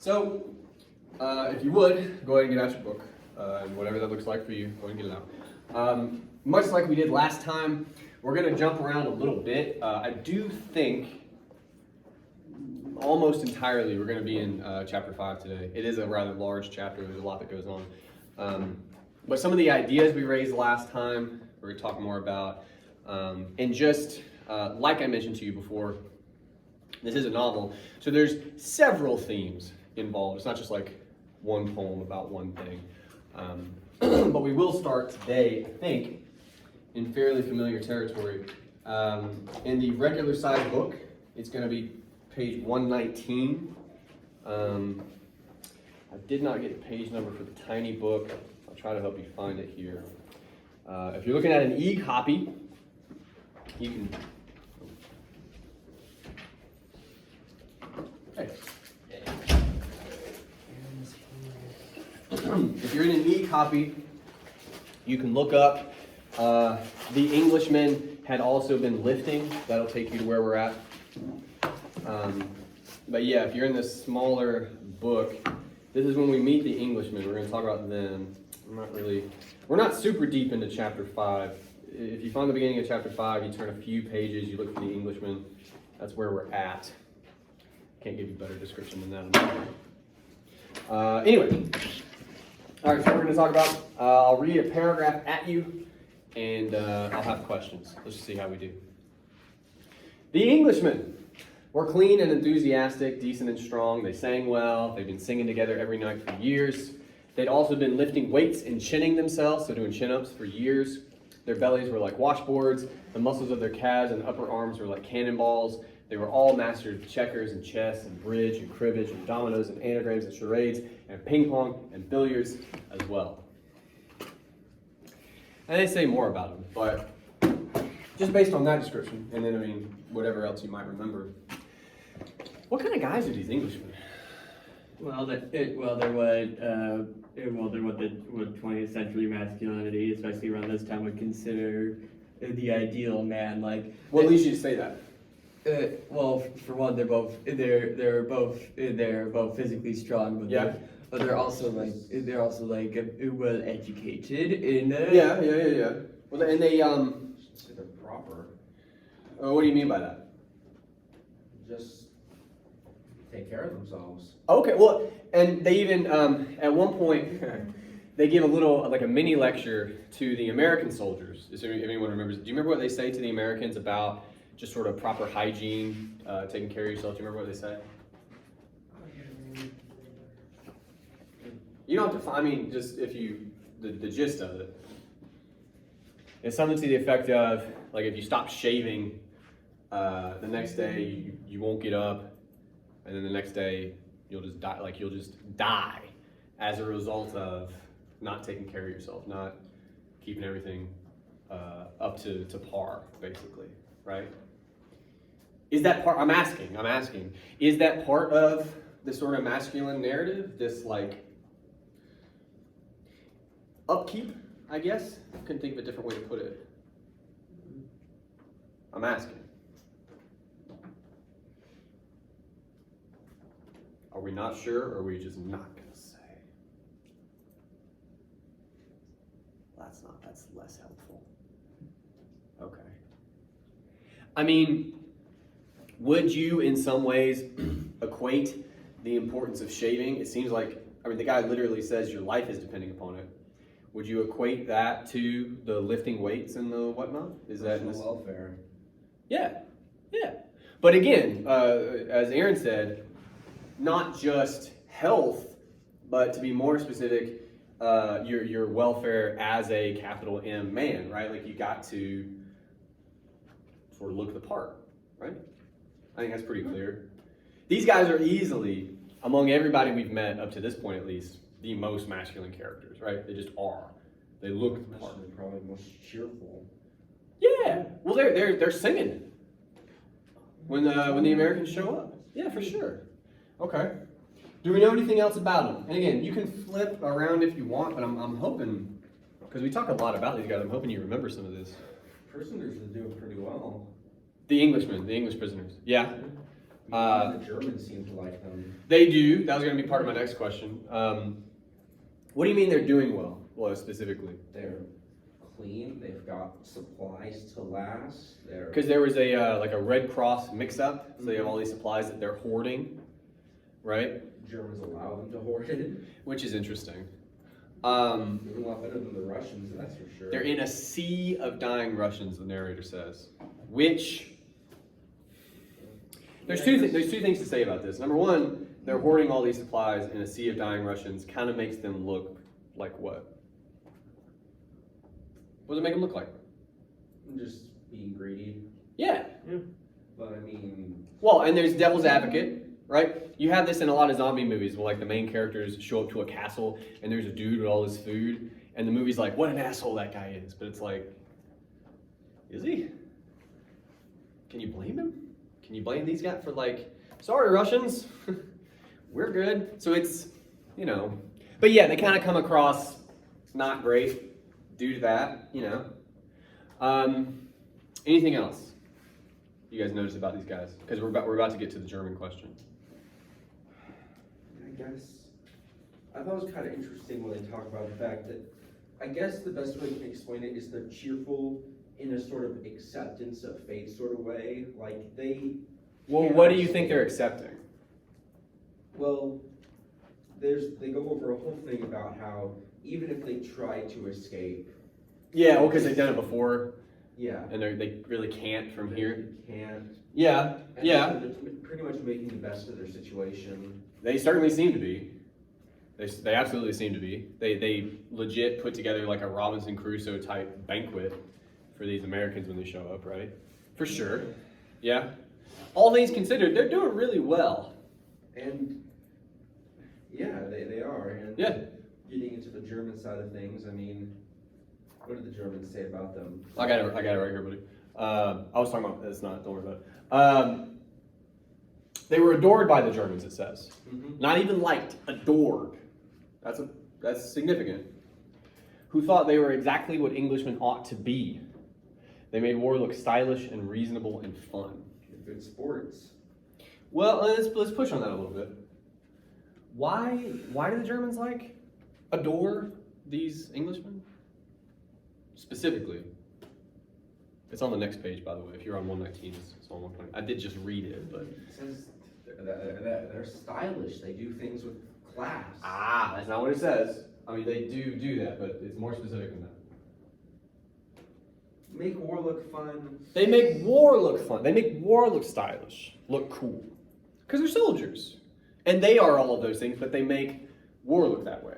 So, if you would, go ahead and get out your book, and whatever that looks like for you, go ahead and get it out. Much like we did last time, we're going to jump around a little bit. I do think almost entirely we're going to be in chapter 5 today. It is a rather large chapter, there's a lot that goes on. But some of the ideas we raised last time, we're going to talk more about. And just like I mentioned to you before, this is a novel, so there's several themes involved. It's not just like one poem about one thing. But we will start today, I think, in fairly familiar territory. In the regular size book, it's going to be page 119. I did not get a page number for the tiny book. I'll try to help you find it here. If you're looking at an e-copy, you can... Hey. If you're in an e-copy, you can look up The Englishmen Had Also Been Lifting. That'll take you to where we're at. But yeah, if you're in this smaller book, this is when we meet the Englishmen. We're going to talk about them. We're not super deep into chapter 5. If you find the beginning of chapter 5, you turn a few pages, you look for the Englishmen. That's where we're at. Can't give you a better description than that. Anyway. All right, so we're going to talk about, I'll read a paragraph at you, and I'll have questions. Let's just see how we do. The Englishmen were clean and enthusiastic, decent and strong. They sang well. They'd been singing together every night for years. They'd also been lifting weights and chinning themselves, so doing chin-ups for years. Their bellies were like washboards. The muscles of their calves and upper arms were like cannonballs. They were all masters of checkers and chess and bridge and cribbage and dominoes and anagrams and charades and ping pong and billiards as well. And they say more about them, but just based on that description, and then whatever else you might remember. What kind of guys are these Englishmen? They're what the 20th century masculinity, especially around this time, would consider the ideal man. Like, what leads you to say that? For one, they're both physically strong, but they're also well educated in. Yeah. Well, and they say they're proper. What do you mean by that? Just take care of themselves. Okay, well, and they even at one point they give a mini lecture to the American soldiers. If anyone remembers, do you remember what they say to the Americans about just sort of proper hygiene, taking care of yourself? Do you remember what they say? You don't have to. Just if you the gist of it. It's something to the effect of, like, if you stop shaving, the next day you won't get up, and then the next day you'll just die. Like, you'll just die as a result of not taking care of yourself, not keeping everything up to par, basically, right? Is that part? I'm asking. Is that part of the sort of masculine narrative? This like upkeep, I guess. I couldn't think of a different way to put it. I'm asking. Are we not sure, or are we just not going to say? That's less helpful. Okay. Would you in some ways equate the importance of shaving? It seems like, the guy literally says your life is depending upon it. Would you equate that to the lifting weights and the whatnot? Is that welfare? Yeah. But again, as Aaron said, not just health, but to be more specific, your welfare as a capital M man, right? Like, you got to sort of look the part, right? I think that's pretty clear. These guys are easily, among everybody we've met up to this point at least, the most masculine characters, right? They just are. They look the part. Probably most cheerful. Yeah. Well, they're singing when the Americans show up. Yeah, for sure. Okay. Do we know anything else about them? And again, you can flip around if you want, but I'm hoping, because we talk a lot about these guys, I'm hoping you remember some of this. Prisoners are doing pretty well. The Englishmen, the English prisoners. Yeah. The Germans seem to like them. They do. That was going to be part of my next question. What do you mean they're doing well? Well, specifically. They're clean. They've got supplies to last. They're Because there was a like a Red Cross mix-up, so they have all these supplies that they're hoarding, right? Germans allow them to hoard it. Which is interesting. They're a lot better than the Russians, that's for sure. They're in a sea of dying Russians, the narrator says. Which there's two things to say about this. Number one, they're hoarding all these supplies in a sea of dying Russians. Kind of makes them look like what? What does it make them look like? Just being greedy. Yeah. But I mean, Well, and there's devil's advocate, right? You have this in a lot of zombie movies where like the main characters show up to a castle and there's a dude with all this food and the movie's like, what an asshole that guy is. But it's like, is he? Can you blame him? Can you blame these guys for like, sorry Russians, we're good. So it's, you know, but yeah, they kind of come across not great due to that, you know. Anything else you guys notice about these guys? Because we're about to get to the German question. I guess, I thought it was kind of interesting when they talk about the fact that, I guess the best way to explain it is they're cheerful in a sort of acceptance of fate sort of way. Like they. Well, can't what do you think understand- they're accepting? Well, they go over a whole thing about how even if they try to escape, Yeah, well, because they've done it before, yeah, and they really can't from here. they can't. Yeah, And yeah, so they're pretty much making the best of their situation. they certainly seem to be. They absolutely seem to be. They legit put together like a Robinson Crusoe type banquet for these Americans when they show up, right? For sure. Yeah. All things considered, they're doing really well. And yeah, they are. And Yeah. getting into the German side of things, I mean, what did the Germans say about them? I got it right here, buddy. I was talking about it's not. Don't worry about it. They were adored by the Germans. It says, not even liked, adored. That's significant. Who thought they were exactly what Englishmen ought to be. They made war look stylish and reasonable and fun. Good sports. Well, let's push on that a little bit. Why do the Germans adore these Englishmen? Specifically. It's on the next page, by the way. If you're on 119, it's on 120. I did just read it, but... It says that they're stylish. They do things with class. Ah, that's not what it says. I mean, they do that, but it's more specific than that. Make war look fun. They make war look fun. They make war look stylish, look cool. Because they're soldiers. And they are all of those things, but they make war look that way.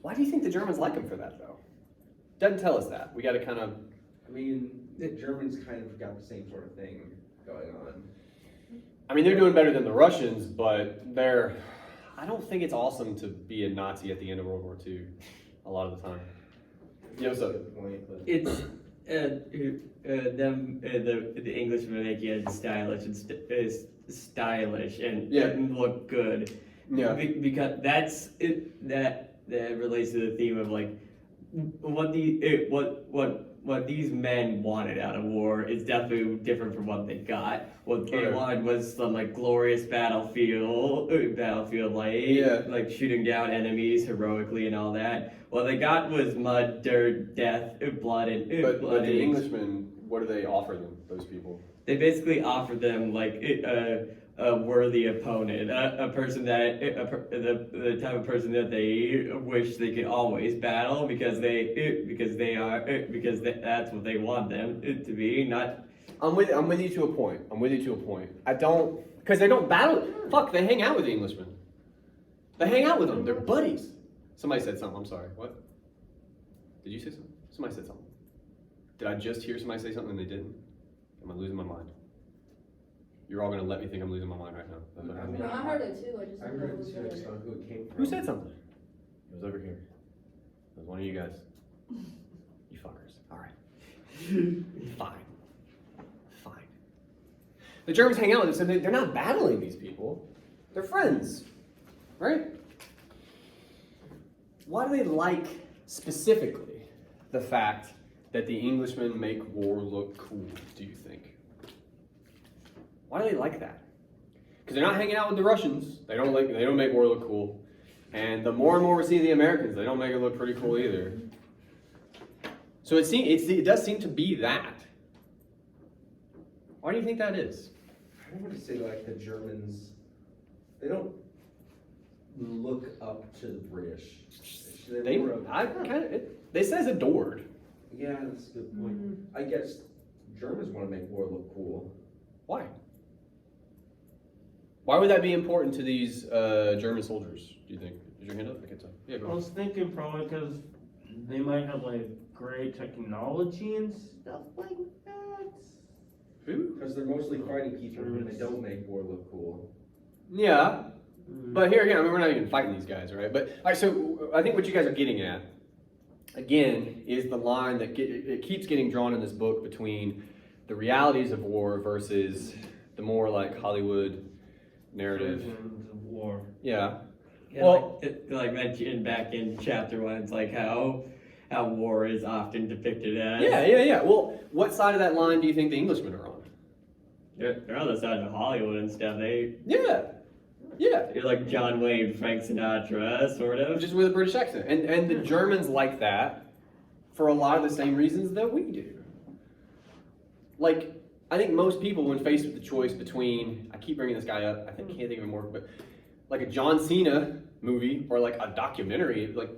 Why do you think the Germans like them for that, though? Doesn't tell us that. We got to kind of... I mean, the Germans kind of got the same sort of thing going on. I mean, they're doing better than the Russians, but they're... I don't think it's awesome to be a Nazi at the end of World War II a lot of the time. Yeah, what's up? Good point, but It's the Englishmen making it stylish and stylish and Yeah. and look good. Yeah. Because that's it. That relates to the theme of like what these men wanted out of war is definitely different from what they got. What they Okay. wanted was some like glorious battlefield like shooting down enemies heroically and all that. What they got was mud, dirt, death, blood, and But blood. the Englishmen, what do they offer them, those people? They basically offered them like a worthy opponent, a person that the type of person that they wish they could always battle because that's what they want them to be. Not I'm with you to a point. I don't, because they don't battle. Fuck, they hang out with the Englishmen. They hang out with them. They're buddies. Somebody said something. I'm sorry. What? Did you say something? Somebody said something. Did I just hear somebody say something and they didn't? Am I losing my mind? You're all gonna let me think I'm losing my mind right now. That's what I happened. mean, No, I heard it too, I just I didn't know heard it it was too, I just there. don't know who it came from. Who said something? It was over here. It was one of you guys. You fuckers. All right. Fine. The Germans hang out with them, so they're not battling these people. They're friends, right? Why do they like specifically the fact that the Englishmen make war look cool? Do you think? Why do they like that? Because they're not hanging out with the Russians. They don't make war look cool. And the more and more we see the Americans, they don't make it look pretty cool either. So it does seem to be that. Why do you think that is? I don't want to say like the Germans, they don't look up to the British. They says adored. Yeah, that's a good point. I guess Germans want to make war look cool. Why? Why would that be important to these German soldiers, do you think? Is your hand up? I can tell. Yeah, go I on. was thinking probably because they might have like great technology and stuff like that. Who? Because they're mostly fighting people and they don't make war look cool. Yeah. But here again, I mean, we're not even fighting these guys, right? But all right, so I think what you guys are getting at, again, is the line that it keeps getting drawn in this book between the realities of war versus the more like Hollywood narrative. Versions of war. Yeah. Yeah, Well- like mentioned back in chapter 1, it's like how war is often depicted as. Yeah. Well, what side of that line do you think the Englishmen are on? They're on the side of Hollywood and stuff. Yeah. They're like John Wayne, Frank Sinatra, sort of. Just with a British accent. And the Germans like that for a lot of the same reasons that we do. Like, I think most people, when faced with the choice between, I keep bringing this guy up, can't think of him more, but like a John Cena movie or like a documentary, like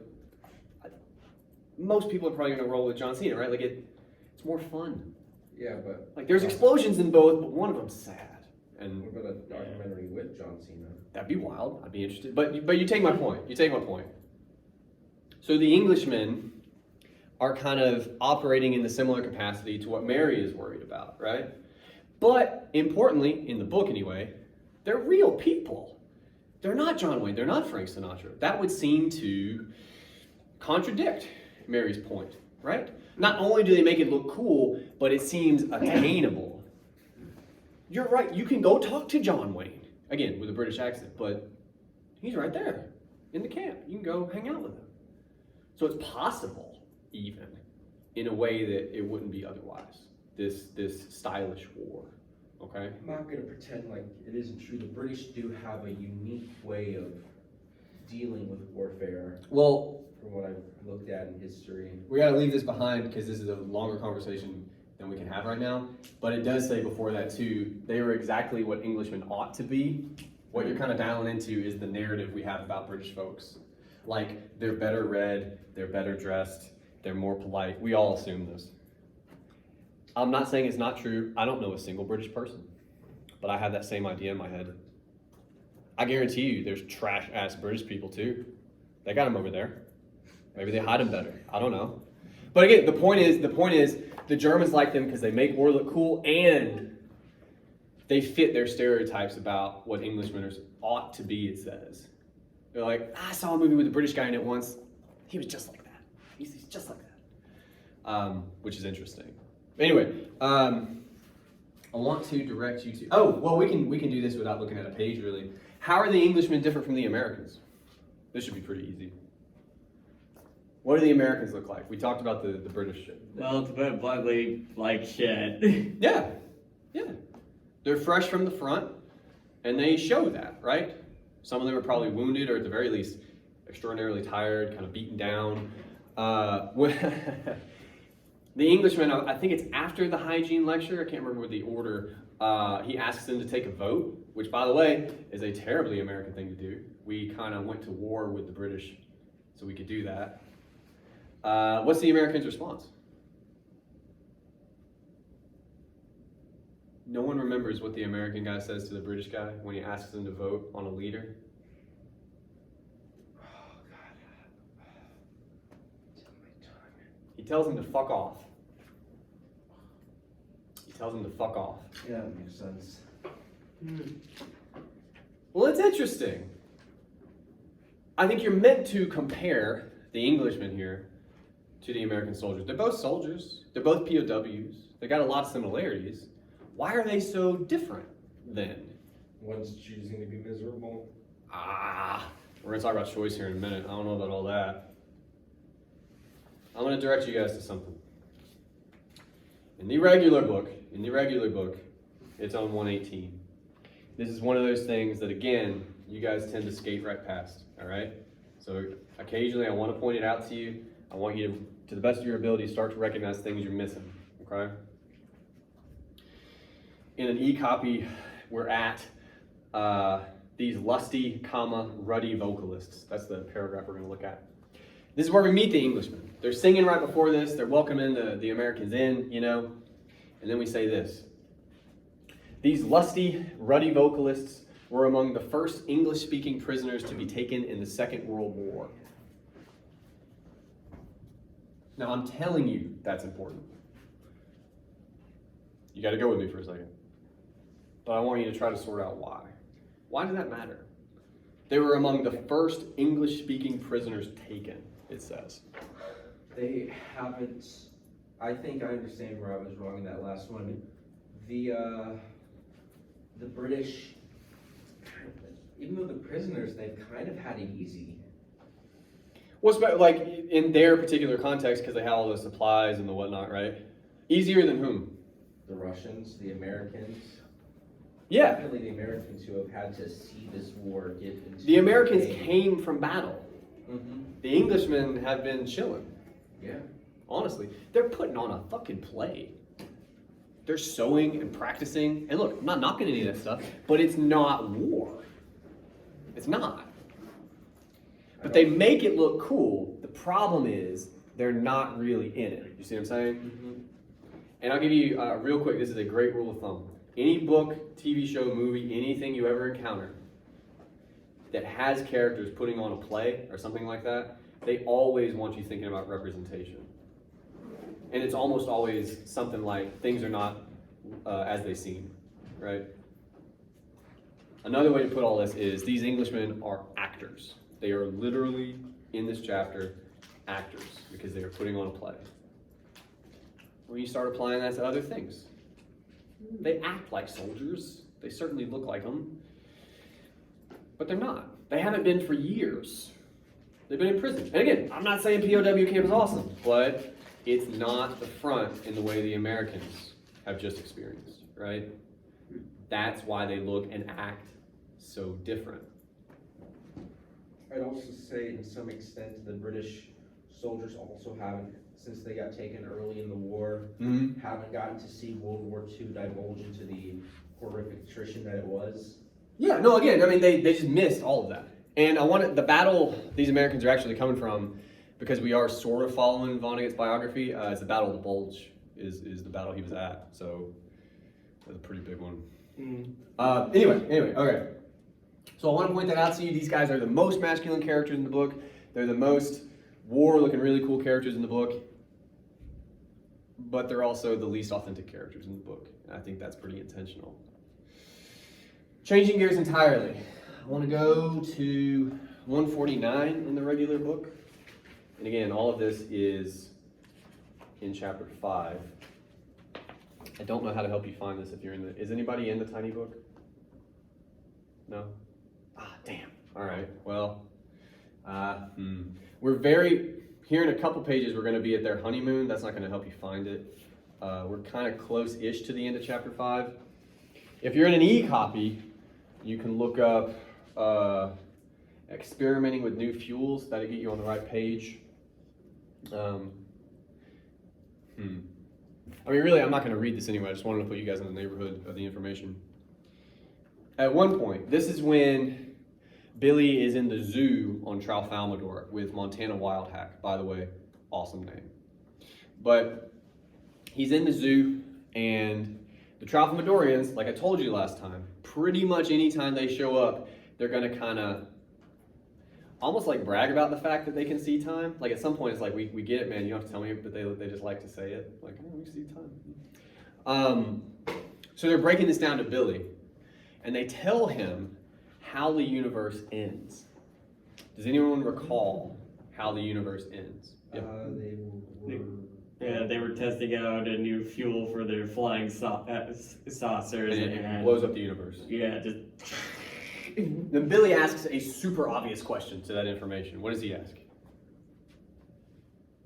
most people are probably going to roll with John Cena, right? Like it's more fun. Yeah, but Like there's explosions in both, but one of them's sad. And what about a documentary with John Cena? that'd be wild. I'd be interested. But you take my point. So the Englishmen are kind of operating in the similar capacity to what Mary is worried about, right? But importantly, in the book anyway, they're real people. They're not John Wayne. They're not Frank Sinatra. That would seem to contradict Mary's point, right? Not only do they make it look cool, but it seems attainable. You're right. You can go talk to John Wayne, again, with a British accent, but he's right there in the camp. You can go hang out with him. So it's possible, even, in a way that it wouldn't be otherwise, this stylish war, okay? I'm not going to pretend like it isn't true. The British do have a unique way of dealing with warfare. Well, From what I've looked at in history. we got to leave this behind because this is a longer conversation than we can have right now. But it does say before that too, they were exactly what Englishmen ought to be. What you're kind of dialing into is the narrative we have about British folks. Like, they're better read, they're better dressed, they're more polite. We all assume this. I'm not saying it's not true. I don't know a single British person, but I have that same idea in my head. I guarantee you there's trash-ass British people too. They got them over there. Maybe they hide them better. I don't know. But again, the point is the Germans like them because they make war look cool and they fit their stereotypes about what Englishmen ought to be, it says. They're like, I saw a movie with a British guy in it once. He was just like that. He's just like that. Which is interesting. Anyway, I want to direct you to, we can do this without looking at a page really. How are the Englishmen different from the Americans? This should be pretty easy. What do the Americans look like? We talked about the British shit. Well, to put it bluntly, like shit. Yeah. They're fresh from the front, and they show that, right? Some of them are probably wounded, or at the very least, extraordinarily tired, kind of beaten down. The Englishman, I think it's after the hygiene lecture, I can't remember the order, he asks them to take a vote, which, by the way, is a terribly American thing to do. We kind of went to war with the British so we could do that. What's the Americans' response? No one remembers what the American guy says to the British guy when he asks them to vote on a leader. Oh, God. Tell my tongue. He tells him to fuck off. Yeah, that makes sense. Well, it's interesting. I think you're meant to compare the Englishmen here to the American soldiers. They're both soldiers. They're both POWs. They got a lot of similarities. Why are they so different then? One's choosing to be miserable. We're going to talk about choice here in a minute. I don't know about all that. I'm going to direct you guys to something. In the regular book, it's on 118. This is one of those things that, again, you guys tend to skate right past, all right? So occasionally I want to point it out to you. I want you to the best of your ability, start to recognize things you're missing, okay? In an e-copy, we're at these lusty, ruddy vocalists. That's the paragraph we're going to look at. This is where we meet the Englishmen. They're singing right before this. They're welcoming the Americans in, you know. And then we say this. These lusty, ruddy vocalists were among the first English-speaking prisoners to be taken in the Second World War. Now, I'm telling you that's important. You got to go with me for a second. But I want you to try to sort out why. Why does that matter? They were among the first English-speaking prisoners taken, it says. They haven't, I think I understand where I was wrong in that last one. The British, even though the prisoners, they've kind of had it easy. What's like in their particular context, because they have all the supplies and the whatnot, right? Easier than whom? The Russians, the Americans. Yeah. Definitely the Americans who have had to see this war get into The Americans came from battle. Mm-hmm. The Englishmen have been chilling. Yeah. Honestly, they're putting on a fucking play. They're sewing and practicing. And look, I'm not knocking any of that stuff, but it's not war. It's not. But they make it look cool. The problem is they're not really in it. You see what I'm saying? Mm-hmm. And I'll give you real quick, this is a great rule of thumb. Any book, TV show, movie, anything you ever encounter that has characters putting on a play or something like that, they always want you thinking about representation. And it's almost always something like things are not as they seem, right? Another way to put all this is these Englishmen are actors. They are literally, in this chapter, actors because they are putting on a play. When you start applying that to other things, they act like soldiers. They certainly look like them. But they're not. They haven't been for years. They've been in prison. And again, I'm not saying POW camp is awesome, but it's not the front in the way the Americans have just experienced, right? That's why they look and act so different. I'd also say, in some extent, the British soldiers also haven't, since they got taken early in the war, haven't gotten to see World War II divulge into the horrific attrition that it was. Yeah, no, again, I mean, they just missed all of that. And I wanted the battle these Americans are actually coming from, because we are sort of following Vonnegut's biography, is the Battle of the Bulge, is the battle he was at. So that's a pretty big one. Anyway, okay. So I want to point that out to you. These guys are the most masculine characters in the book. They're the most war-looking, really cool characters in the book. But they're also the least authentic characters in the book. And I think that's pretty intentional. Changing gears entirely. I want to go to 149 in the regular book. And again, all of this is in chapter 5. I don't know how to help you find this if you're in the... Is anybody in the tiny book? No? Ah, damn. All right. Well, we're very... Here in a couple pages, we're going to be at their honeymoon. That's not going to help you find it. We're kind of close-ish to the end of chapter 5. If you're in an e-copy, you can look up experimenting with new fuels. That'll get you on the right page. I mean, really, I'm not going to read this anyway. I just wanted to put you guys in the neighborhood of the information. At one point, this is when Billy is in the zoo on Tralfamadore with Montana Wildhack. By the way, awesome name. But he's in the zoo, and the Tralfamadorians, like I told you last time, pretty much anytime they show up, they're going to kind of almost like brag about the fact that they can see time. Like at some point, it's like, we get it, man. You don't have to tell me, but they just like to say it. Like, oh, we see time. So they're breaking this down to Billy, and they tell him how the universe ends. Does anyone recall how the universe ends? Yep. They were testing out a new fuel for their flying saucers, And it blows up the universe. Yeah, just. Then Billy asks a super obvious question to that information. What does he ask?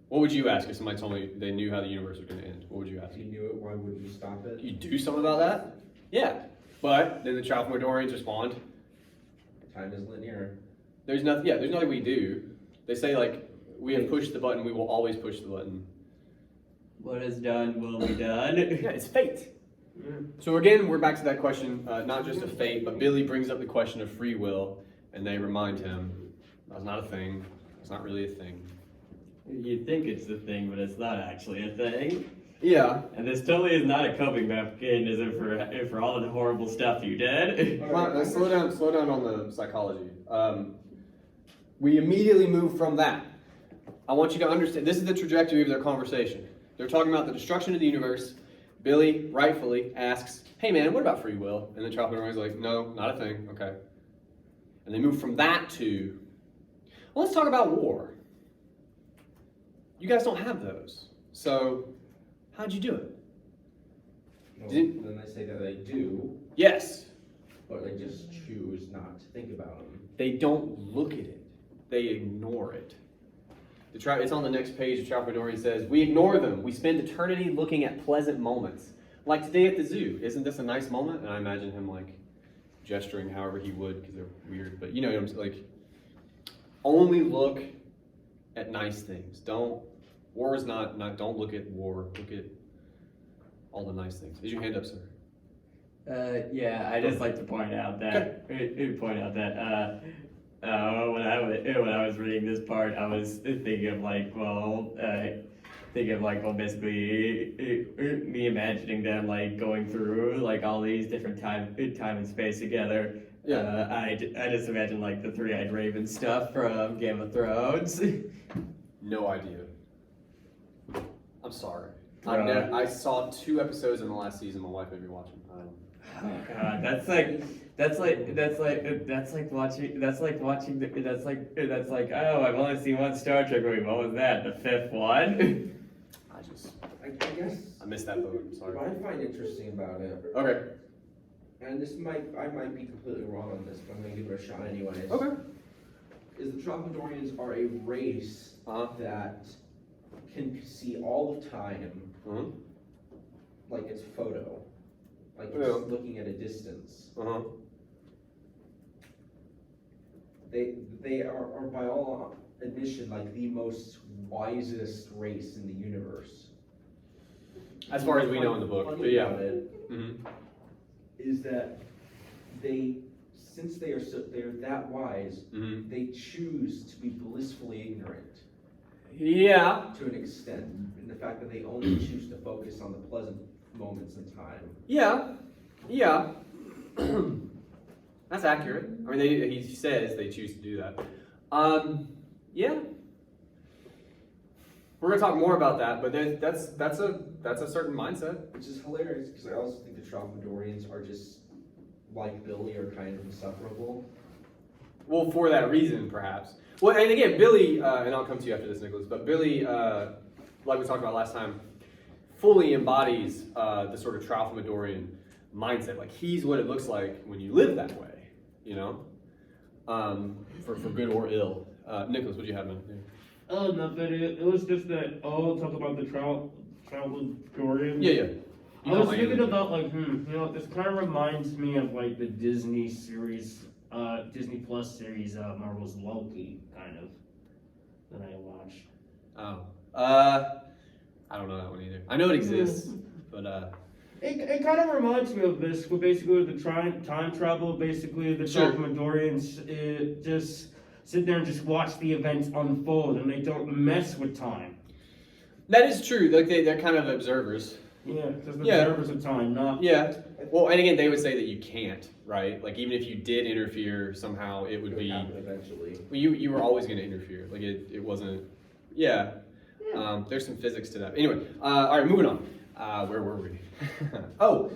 What would you ask if somebody told me they knew how the universe was going to end? What would you ask? If you knew it, why wouldn't you stop it? You do something about that? Yeah. But then the Chalcomodorians respond, Time is linear. there's nothing we do. They say like, we have pushed the button, we will always push the button. What is done will be done. Yeah, it's fate. So again, we're back to that question, not just of fate, but Billy brings up the question of free will, and they remind him, that's not a thing, it's not really a thing. You think it's a thing, but it's not actually a thing. Yeah. And this totally is not a coping mechanism for all of the horrible stuff you did. Slow down on the psychology. We immediately move from that. I want you to understand, this is the trajectory of their conversation. They're talking about the destruction of the universe. Billy, rightfully, asks, hey man, what about free will? And then Chalcomodorian's like, no, not a thing, okay. And they move from that to, well, let's talk about war. You guys don't have those. So, how'd you do it? Well, Did- then they say that they do, Yes. but they just choose not to think about them. They don't look at it. They ignore it. It's on the next page. The Chalcomodorian says, we ignore them. We spend eternity looking at pleasant moments. Like today at the zoo. Isn't this a nice moment? And I imagine him like gesturing however he would because they're weird. But you know what I'm saying? Like, only look at nice things. Don't look at war. Look at all the nice things. Is your hand up, sir? Yeah, I just like to point out that when I was reading this part, I was thinking of basically me imagining them like going through like all these different time and space together. Yeah. I just imagine like the three-eyed raven stuff from Game of Thrones. No idea. I'm sorry. Right. I saw 2 episodes in the last season. My wife made me watch them. Oh God, that's like oh, I've only seen one Star Trek movie. What was that? The 5th one? I guess I missed that boat. I'm sorry. what I find interesting about it, Okay. and I might be completely wrong on this, but I'm gonna give it a shot anyways. Okay. Is the Chalcomodorians are a race that can see all of time Uh-huh. like it's photo, like it's Yeah. looking at a distance. Uh-huh. They are by all admission like the most wisest race in the universe. As far as we know in the book, Funny but yeah. about it Mm-hmm. is that since they're that wise, Mm-hmm. they choose to be blissfully ignorant Yeah. to an extent, in the fact that they only choose to focus on the pleasant moments in time. Yeah. Yeah. That's accurate. I mean, he says they choose to do that. Yeah. We're gonna talk more about that, but that's a certain mindset. Which is hilarious, because I also think the Chalcomodorians are just, like Billy, are kind of insufferable. Well, for that reason, perhaps. Well, and again, Billy, and I'll come to you after this, Nicholas, but Billy, like we talked about last time, fully embodies the sort of Chalcomodorian mindset. Like, he's what it looks like when you live that way, you know? For good or ill. Nicholas, what do you have, man? Oh, nothing. It was just that, talk about the Chalcomodorians. Yeah. I was thinking about this kind of reminds me of like the Disney series, Disney Plus series, Marvel's Loki, kind of, that I watched. Oh. I don't know that one either. I know it exists, but It kind of reminds me of this, but basically with the time travel, basically the Sure. Chalcomodorians just sit there and just watch the events unfold, and they don't mess with time. that is true. Like they're kind of observers. Yeah, just Yeah. observers of time, not. Yeah. Well, and again, they would say that you can't, right? Like even if you did interfere somehow, it would be. happen eventually. Well, you were always going to interfere. Like it wasn't. Yeah. There's some physics to that. Anyway, all right, moving on. Where were we? Oh,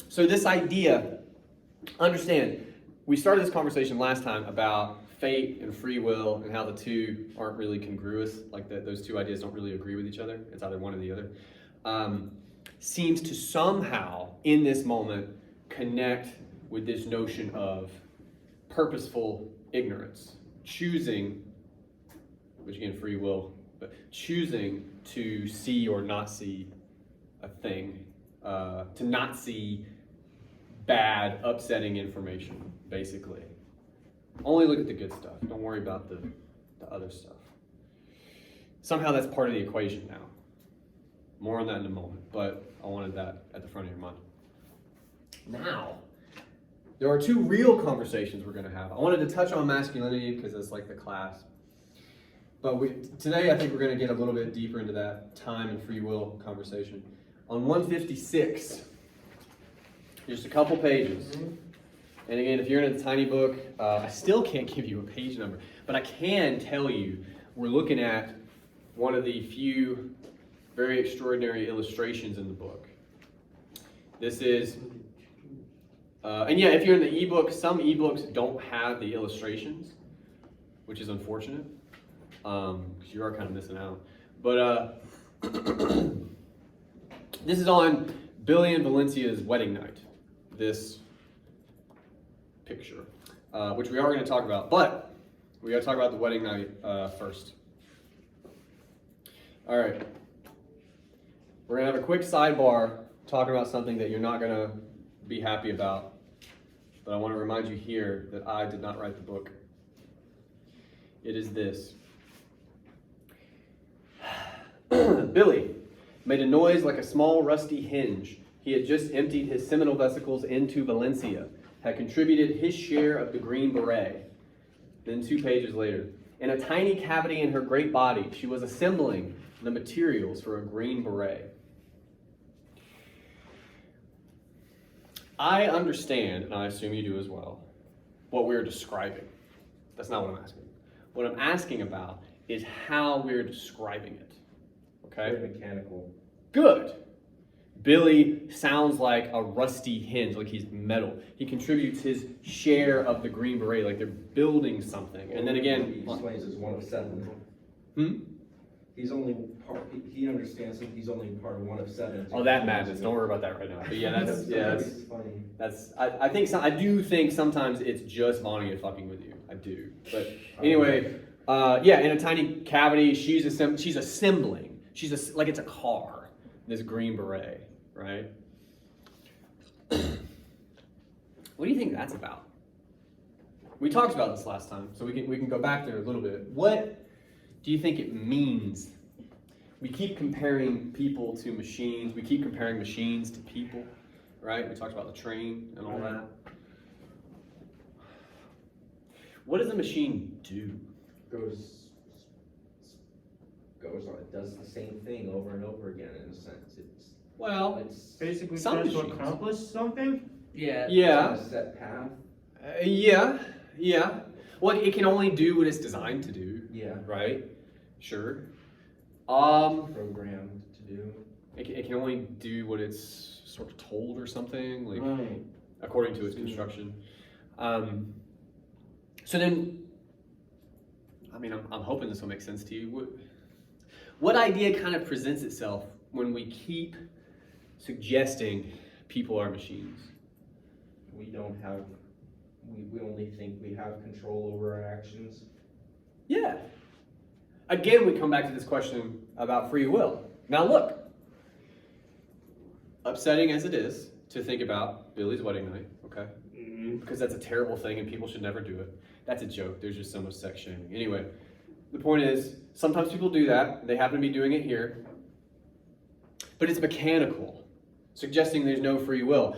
so this idea. Understand, we started this conversation last time about fate and free will and how the two aren't really congruous. Like those two ideas don't really agree with each other. It's either one or the other. Seems to somehow, in this moment, connect with this notion of purposeful ignorance, choosing, which again, free will, but choosing to see or not see a thing, to not see bad, upsetting information, basically. Only look at the good stuff. Don't worry about the other stuff. Somehow that's part of the equation now. More on that in a moment, but I wanted that at the front of your mind. Now, there are two real conversations we're going to have. I wanted to touch on masculinity because it's like the class. But today I think we're going to get a little bit deeper into that time and free will conversation. On 156, just a couple pages. And again, if you're in a tiny book, I still can't give you a page number, but I can tell you we're looking at one of the few very extraordinary illustrations in the book. This is, and yeah, if you're in the ebook, some ebooks don't have the illustrations, which is unfortunate, because you are kind of missing out. But this is on Billy and Valencia's wedding night, this picture, which we are going to talk about, but we got to talk about the wedding night first. All right. We're going to have a quick sidebar talking about something that you're not going to be happy about, but I want to remind you here that I did not write the book. It is this. Billy made a noise like a small rusty hinge. He had just emptied his seminal vesicles into Valencia, had contributed his share of the green beret. Then 2 pages later, in a tiny cavity in her great body, she was assembling the materials for a green beret. I understand, and I assume you do as well, what we're describing. That's not what I'm asking. What I'm asking about is how we're describing it. Okay? Very mechanical. Good. Billy sounds like a rusty hinge, like he's metal. He contributes his share of the green beret, like they're building something. And then again, He explains as one of 7. Hmm? He's only part. He understands that he's only part of one of 7. Oh, that madness. Don't worry about that right now. But yeah, that's funny. That's I do think sometimes it's just Vonnegut fucking with you. I do. But anyway, yeah, in a tiny cavity, she's assembling. Like it's a car. This green beret, right? What do you think that's about? We talked about this last time, so we can go back there a little bit. What do you think it means? We keep comparing people to machines. We keep comparing machines to people, right? We talked about the train and all that. What does a machine do? Goes on. It does the same thing over and over again in a sense. It's Basically Some tries to machines. accomplish something. Yeah. Yeah. on a set path. Yeah. Well, it can only do what it's designed to do, Yeah. right? Sure. Programmed to do. It can only do what it's sort of told or something, like Right. according to its construction. So then, I mean, I'm hoping this will make sense to you. What idea kind of presents itself when we keep suggesting people are machines? We don't have. We only think we have control over our actions. Yeah. Again, we come back to this question about free will. Now look, upsetting as it is to think about Billy's wedding night, okay? Because that's a terrible thing and people should never do it. That's a joke. There's just so much sex shaming. Anyway, the point is, sometimes people do that. They happen to be doing it here. But it's mechanical, suggesting there's no free will.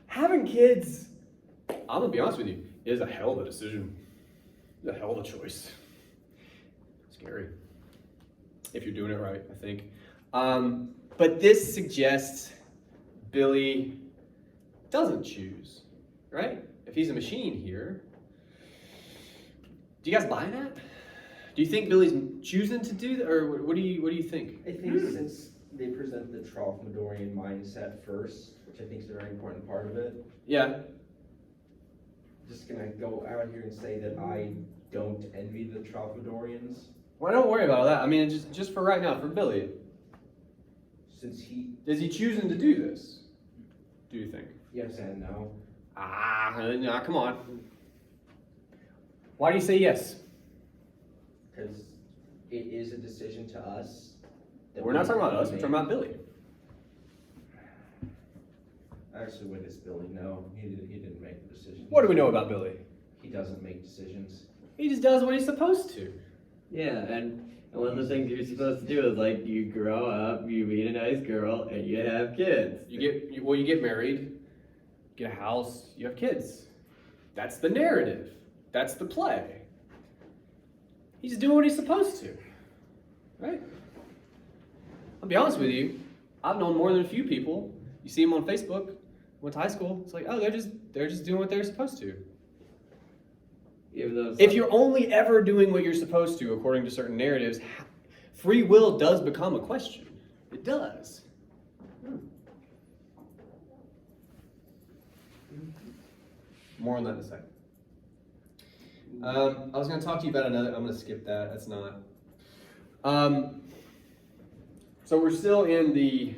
Having kids, I'm going to be honest with you, is a hell of a decision. It's a hell of a choice. Scary. If you're doing it right, I think. But this suggests Billy doesn't choose, right? If he's a machine here. Do you guys buy that? Do you think Billy's choosing to do that, or what do you think? I think since they present the Trophmodorian mindset first, which I think is a very important part of it. Yeah. Just gonna go out here and say that I don't envy the Trophmodorians. Well, don't worry about that. I mean, just for right now, for Billy, Since he, is he choosing to do this? Do you think? yes and no. No, come on. Why do you say yes? Because it is a decision to us. that We're not we talking about us. We're make. talking about Billy. I actually witness Billy. No, he didn't make the decision. What do we know about Billy? He doesn't make decisions. He just does what he's supposed to. Yeah, and one of the things you're supposed to do is like you grow up, you meet a nice girl, and you have kids. You get married, get a house, you have kids. That's the narrative. That's the play. He's doing what he's supposed to, right? I'll be honest with you. I've known more than a few people. You see them on Facebook. Went to high school. It's like, oh, they're just doing what they're supposed to. Even though If you're only ever doing what you're supposed to, according to certain narratives, free will does become a question. It does. More on that in a second. I was going to talk to you about another. I'm going to skip that. That's not. So we're still in the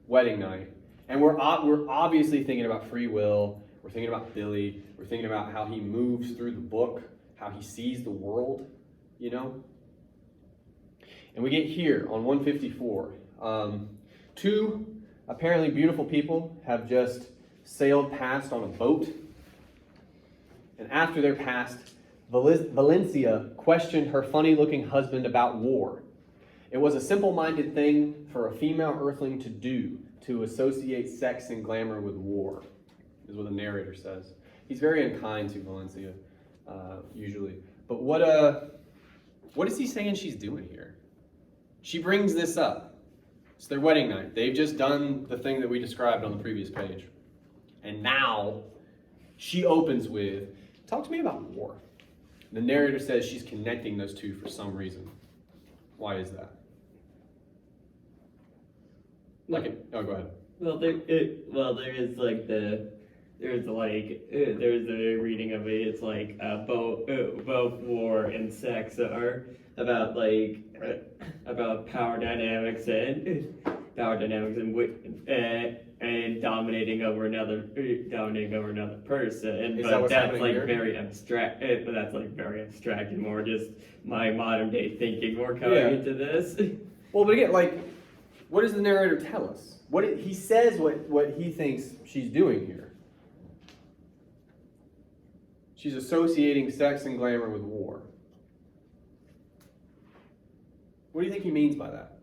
wedding night, and we're obviously thinking about free will. We're thinking about Billy. We're thinking about how he moves through the book, how he sees the world, you know? And we get here on 154. Two apparently beautiful people have just sailed past on a boat. And after they're past, Valencia questioned her funny-looking husband about war. It was a simple-minded thing for a female earthling to do, to associate sex and glamour with war, is what the narrator says. He's very unkind to Valencia, usually. But what is he saying she's doing here? She brings this up. It's their wedding night. They've just done the thing that we described on the previous page. And now she opens with, talk to me about war. The narrator says she's connecting those two for some reason. Why is that? Go ahead. Well, there's a reading of it. It's like both war and sex are about about power dynamics and dominating over another person. Is But that what's that's happening like here? very abstract. But that's like very abstract and more just my modern day thinking more coming into this. Well, but again, what does the narrator tell us? He says what he thinks she's doing here. She's associating sex and glamour with war. What do you think he means by that?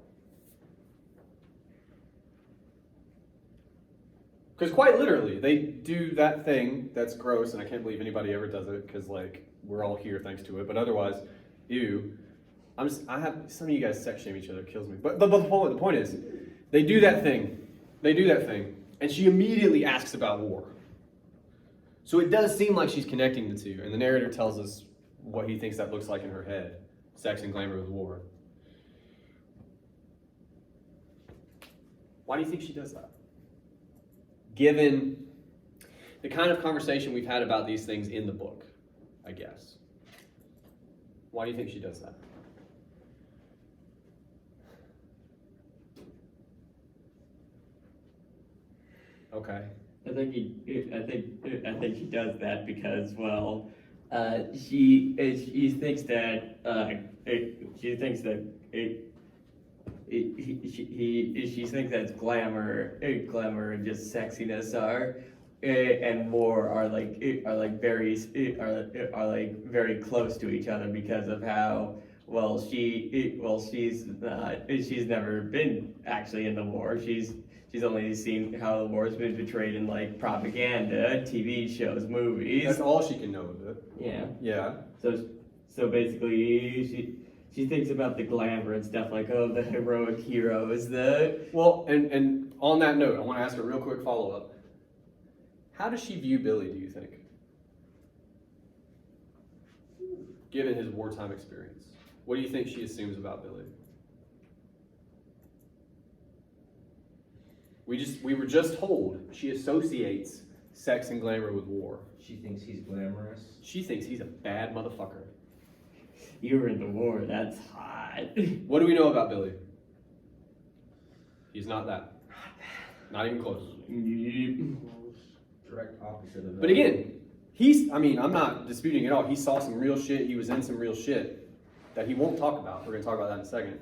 Because quite literally, they do that thing that's gross, and I can't believe anybody ever does it, because we're all here thanks to it. But otherwise, ew. I have some of you guys sex shame each other, it kills me. But the point is, they do that thing. And she immediately asks about war. So it does seem like she's connecting the two, and the narrator tells us what he thinks that looks like in her head. Sex and glamour with war. Why do you think she does that? Given the kind of conversation we've had about these things in the book, I guess. Why do you think she does that? Okay. I think she does that because she thinks that glamour and just sexiness and war are very close to each other because of how she's never been actually in the war. She's only seen how the war's been portrayed in propaganda, TV shows, movies. That's all she can know of it. Yeah. Yeah. So basically, she thinks about the glamour and stuff the heroic heroes, Well, and on that note, I want to ask a real quick follow-up. How does she view Billy, do you think? Given his wartime experience. What do you think she assumes about Billy? We were just told she associates sex and glamour with war. She thinks he's glamorous. She thinks he's a bad motherfucker. You were in the war, that's hot. What do we know about Billy? He's not that. Not even close. Direct opposite of that. But again, I'm not disputing at all. He saw some real shit. He was in some real shit that he won't talk about. We're going to talk about that in a second.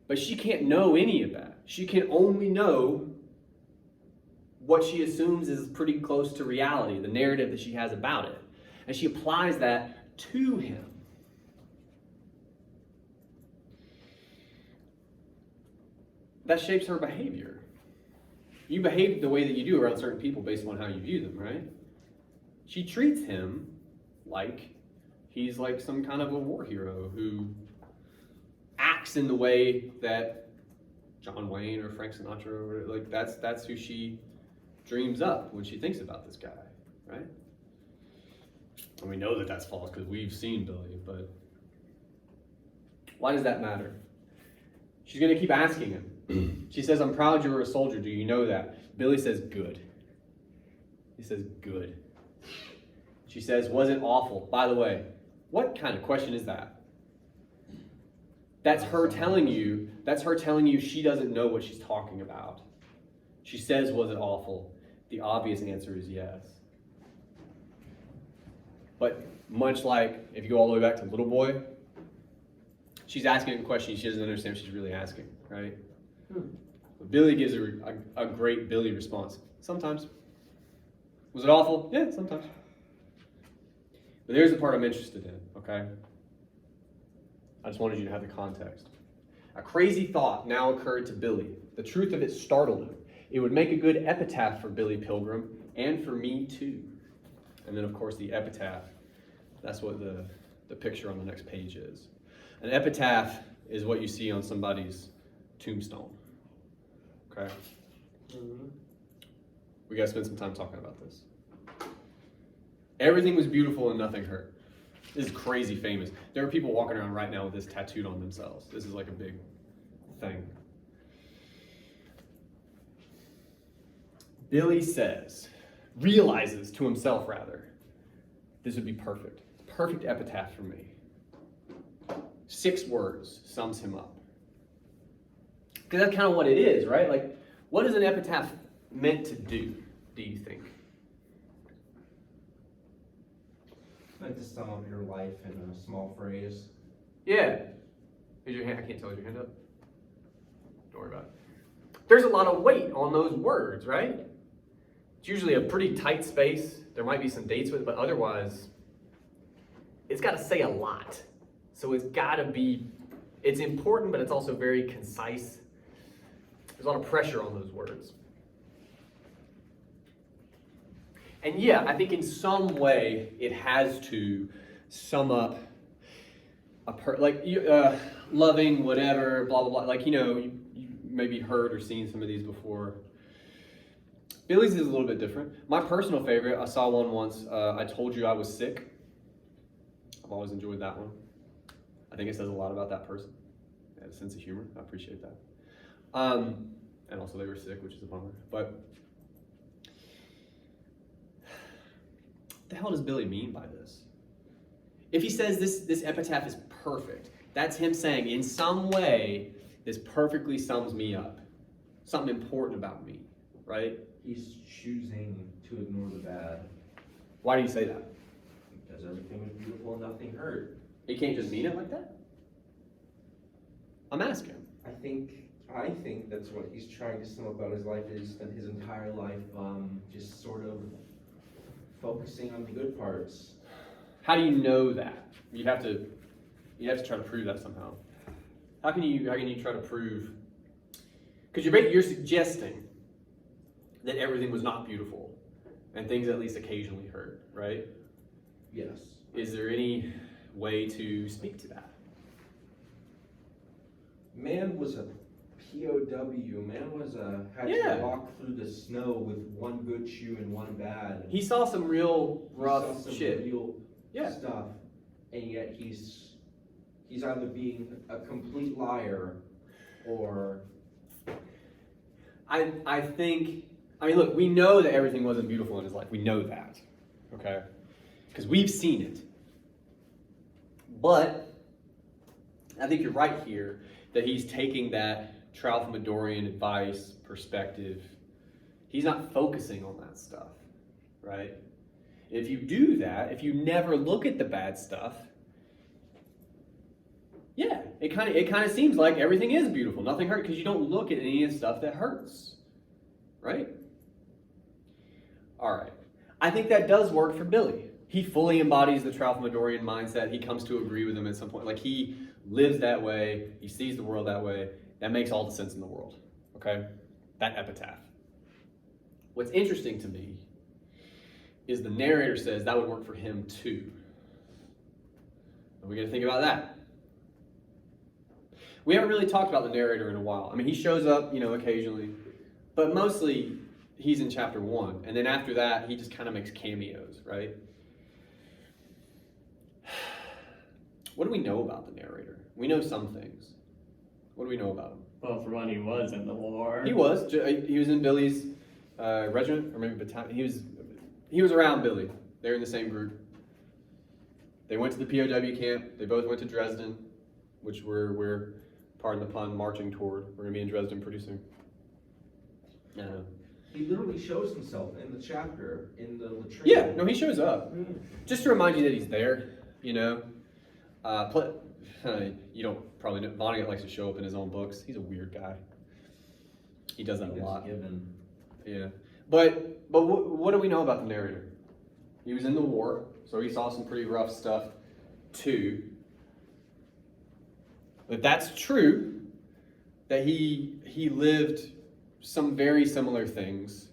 But she can't know any of that. She can only know what she assumes is pretty close to reality, the narrative that she has about it. And she applies that to him. That shapes her behavior. You behave the way that you do around certain people based on how you view them, right? She treats him like he's like some kind of a war hero who acts in the way that John Wayne or Frank Sinatra, or like that's who she dreams up when she thinks about this guy, right? And we know that that's false because we've seen Billy, but why does that matter? She's going to keep asking him. She says, I'm proud you were a soldier. Do you know that? Billy says, good. He says, good. She says, was it awful? By the way, what kind of question is that? That's her telling you she doesn't know what she's talking about. She says, was it awful? The obvious answer is yes. But much like if you go all the way back to Little Boy, she's asking a question she doesn't understand what she's really asking, right? Billy gives her a great Billy response. Sometimes. Was it awful? Yeah, sometimes. But here's the part I'm interested in, okay? I just wanted you to have the context. A crazy thought now occurred to Billy. The truth of it startled him. It would make a good epitaph for Billy Pilgrim, and for me too. And then, of course, the epitaph. That's what the picture on the next page is. An epitaph is what you see on somebody's tombstone. Okay? We got to spend some time talking about this. Everything was beautiful and nothing hurt. This is crazy famous. There are people walking around right now with this tattooed on themselves. This is like a big thing. Billy realizes to himself rather, this would be perfect. Perfect epitaph for me. 6 words sums him up. Because that's kind of what it is, right? Like, what is an epitaph meant to do you think? Meant to sum up your life in a small phrase. Yeah. Is your hand? I can't tell. Is your hand up? Don't worry about it. There's a lot of weight on those words, right? It's usually a pretty tight space. There might be some dates with it, but otherwise, it's got to say a lot. So it's got to be, it's important, but it's also very concise. There's a lot of pressure on those words. And yeah, I think in some way it has to sum up loving whatever, blah, blah, blah. Like, you maybe heard or seen some of these before. Billy's is a little bit different. My personal favorite, I saw one once, I told you I was sick. I've always enjoyed that one. I think it says a lot about that person. They had a sense of humor. I appreciate that. And also they were sick, which is a bummer. But what the hell does Billy mean by this? If he says this epitaph is perfect, that's him saying, in some way, this perfectly sums me up. Something important about me, right? He's choosing to ignore the bad. Why do you say that? Because everything was beautiful and nothing hurt. He can't just mean it like that? I'm asking. I think that's what he's trying to sum up about his life, is that his entire life just sort of focusing on the good parts. How do you know that? You have to try to prove that somehow. How can you try to prove? Because you're suggesting that everything was not beautiful and things at least occasionally hurt, right? Yes. Is there any way to speak to that? Man was a POW. Man was had to walk through the snow with one good shoe and one bad. He saw some real rough He saw some shit. real stuff, and yet he's either being a complete liar or. I think, look, we know that everything wasn't beautiful in his life. We know that, okay? Because we've seen it. But I think you're right here that he's taking that Tralfamadorian advice perspective. He's not focusing on that stuff, right? If you do that, if you never look at the bad stuff, yeah, it kind of seems like everything is beautiful, nothing hurt, because you don't look at any of the stuff that hurts, right? All right. I think that does work for Billy. He fully embodies the Tralfamadorian mindset. He comes to agree with him at some point. Like, he lives that way. He sees the world that way. That makes all the sense in the world. Okay? That epitaph. What's interesting to me is the narrator says that would work for him too. And we got to think about that. We haven't really talked about the narrator in a while. I mean, he shows up, occasionally, but mostly he's in chapter 1. And then after that, he just kind of makes cameos, right? What do we know about the narrator? We know some things. What do we know about him? Well, for one, he was in the war. He was in Billy's regiment, or maybe battalion. He was around Billy. They're in the same group. They went to the POW camp. They both went to Dresden, which we're pardon the pun, marching toward. We're gonna be in Dresden pretty soon. He literally shows himself in the chapter in the latrine. Yeah, no, he shows up. Just to remind you that he's there, you don't probably know. Vonnegut likes to show up in his own books. He's a weird guy. He does that a lot. Given. Yeah. But what do we know about the narrator? He was in the war, so he saw some pretty rough stuff too. If that's true, that he lived some very similar things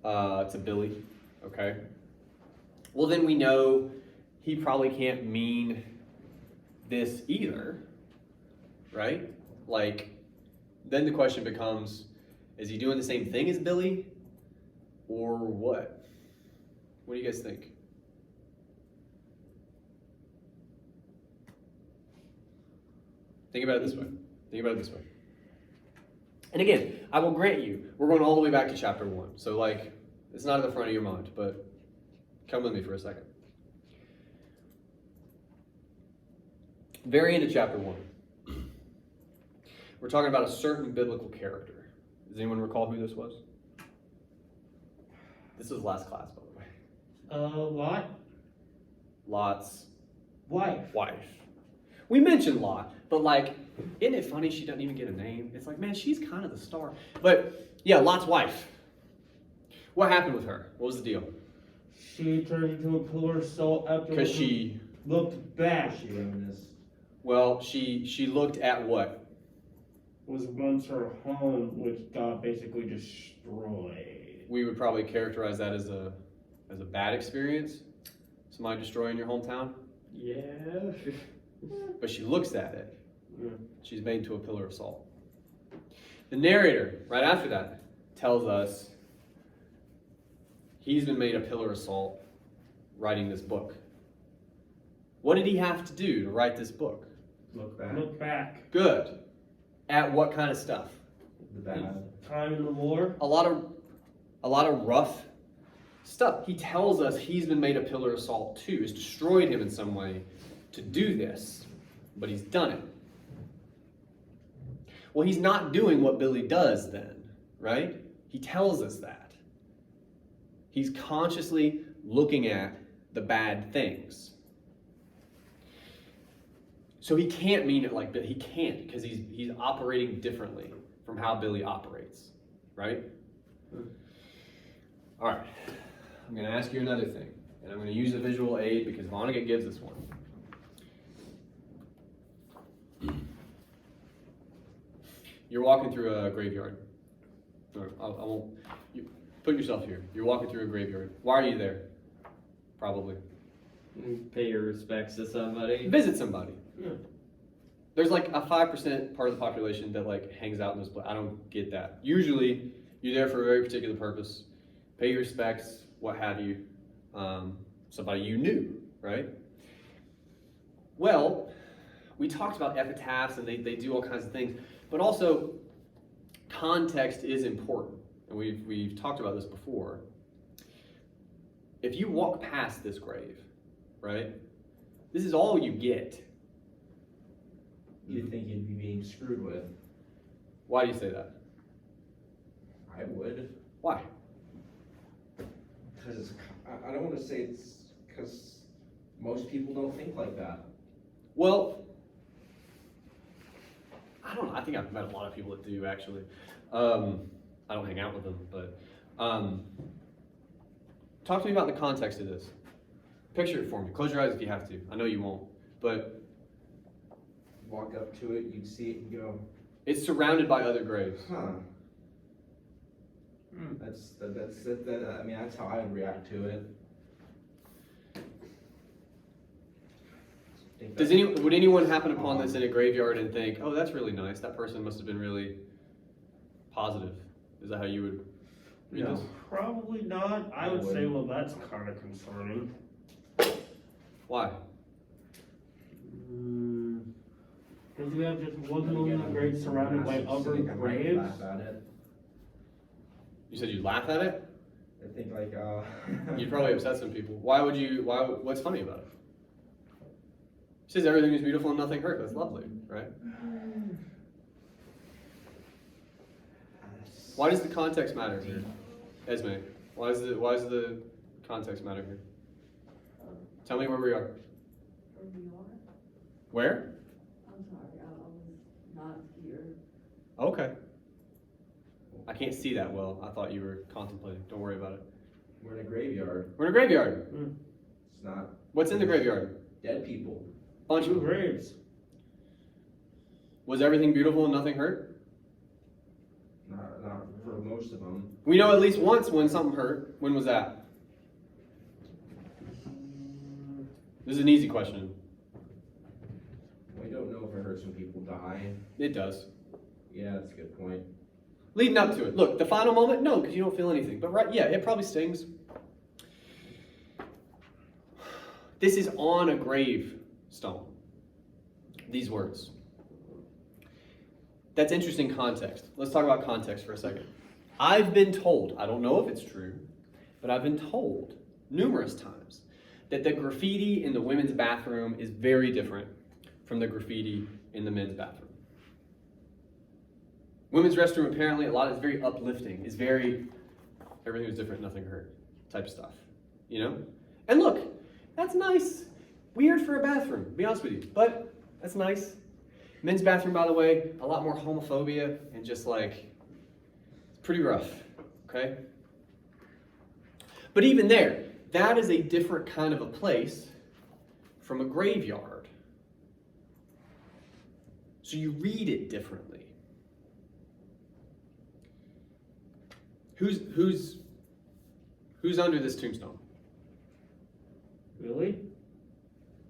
to Billy, okay? Well, then we know he probably can't mean this either, right? Like, then the question becomes, is he doing the same thing as Billy, or what? What do you guys think? Think about it this way. And again, I will grant you, we're going all the way back to chapter 1. So, like, it's not at the front of your mind, but come with me for a second. Very end of chapter 1. We're talking about a certain biblical character. Does anyone recall who this was? This was last class, by the way. Lot? Lot's Wife. We mentioned Lot, but like, isn't it funny she doesn't even get a name? It's like, man, she's kind of the star. But yeah, Lot's wife. What happened with her? What was the deal? She turned into a pillar of salt after Because she looked back. She reminisced. Well, she looked at what? Was once her home, which got basically destroyed. We would probably characterize that as a bad experience. Somebody destroying your hometown. Yeah. But she looks at it. Yeah. She's made into a pillar of salt. The narrator, right after that, tells us he's been made a pillar of salt writing this book. What did he have to do to write this book? Look back. Look back. Good. At what kind of stuff? The bad. Time in the war. A lot of rough stuff. He tells us he's been made a pillar of salt too. It's destroyed him in some way to do this, but he's done it. Well, he's not doing what Billy does then, right? He tells us that. He's consciously looking at the bad things. So he can't mean it like Billy. He can't, because he's operating differently from how Billy operates, right? All right. I'm going to ask you another thing, and I'm going to use a visual aid because Vonnegut gives us one. You're walking through a graveyard. Or I won't. Put yourself here. You're walking through a graveyard. Why are you there? Probably. Pay your respects to somebody. Visit somebody. Yeah. There's like a 5% part of the population that like hangs out in this place. I don't get that. Usually, you're there for a very particular purpose. Pay your respects, what have you. Somebody you knew, right? Well, we talked about epitaphs and they do all kinds of things, but also context is important. And we've talked about this before. If you walk past this grave, right, this is all you get. You'd think you'd be being screwed with. Why do you say that? I would. Why? Because I don't want to say it's because most people don't think like that. Well, I don't know. I think I've met a lot of people that do, actually. I don't hang out with them, but Talk to me about the context of this. Picture it for me. Close your eyes if you have to. I know you won't. But Walk up to it, you'd see it and go, it's surrounded by other graves. huh. Hmm. I mean, that's how I would react to it. Would anyone happen upon this in a graveyard and think, oh, that's really nice. That person must have been really positive. Is that how you would read No. this? Probably not. I would say, well, that's kind of concerning. Why? Because you have just one lonely grave surrounded by other graves. Laugh at it. You said you'd laugh at it? I think like, You'd probably upset some people. What's funny about it? He says everything is beautiful and nothing hurt. That's lovely, right? Why does the context matter here? Esme, why does the context matter here? Tell me where we are. Where we are? Where? I'm sorry, I was not here. Okay. I can't see that well. I thought you were contemplating. Don't worry about it. we're in a graveyard. We're in a graveyard. It's not What's in the graveyard? dead people. Bunch Two of them. graves. Was everything beautiful and nothing hurt? Not for most of them. We know at least once when something hurt. When was that? This is an easy question. We don't know if it hurts when people die. It does. Yeah, that's a good point. Leading up to it. Look, the final moment, no, because you don't feel anything. But right, yeah, it probably stings. This is on a gravestone. These words. That's interesting context. Let's talk about context for a second. I've been told, I don't know if it's true, but I've been told numerous times that the graffiti in the women's bathroom is very different from the graffiti in the men's bathroom. Women's restroom apparently is very uplifting. It's very, everything was different, nothing hurt type stuff, you know? And look, that's nice. Weird for a bathroom, to be honest with you, but that's nice. Men's bathroom, by the way, a lot more homophobia and just like, it's pretty rough, okay? But even there, that is a different kind of a place from a graveyard. So you read it differently. Who's under this tombstone? Really?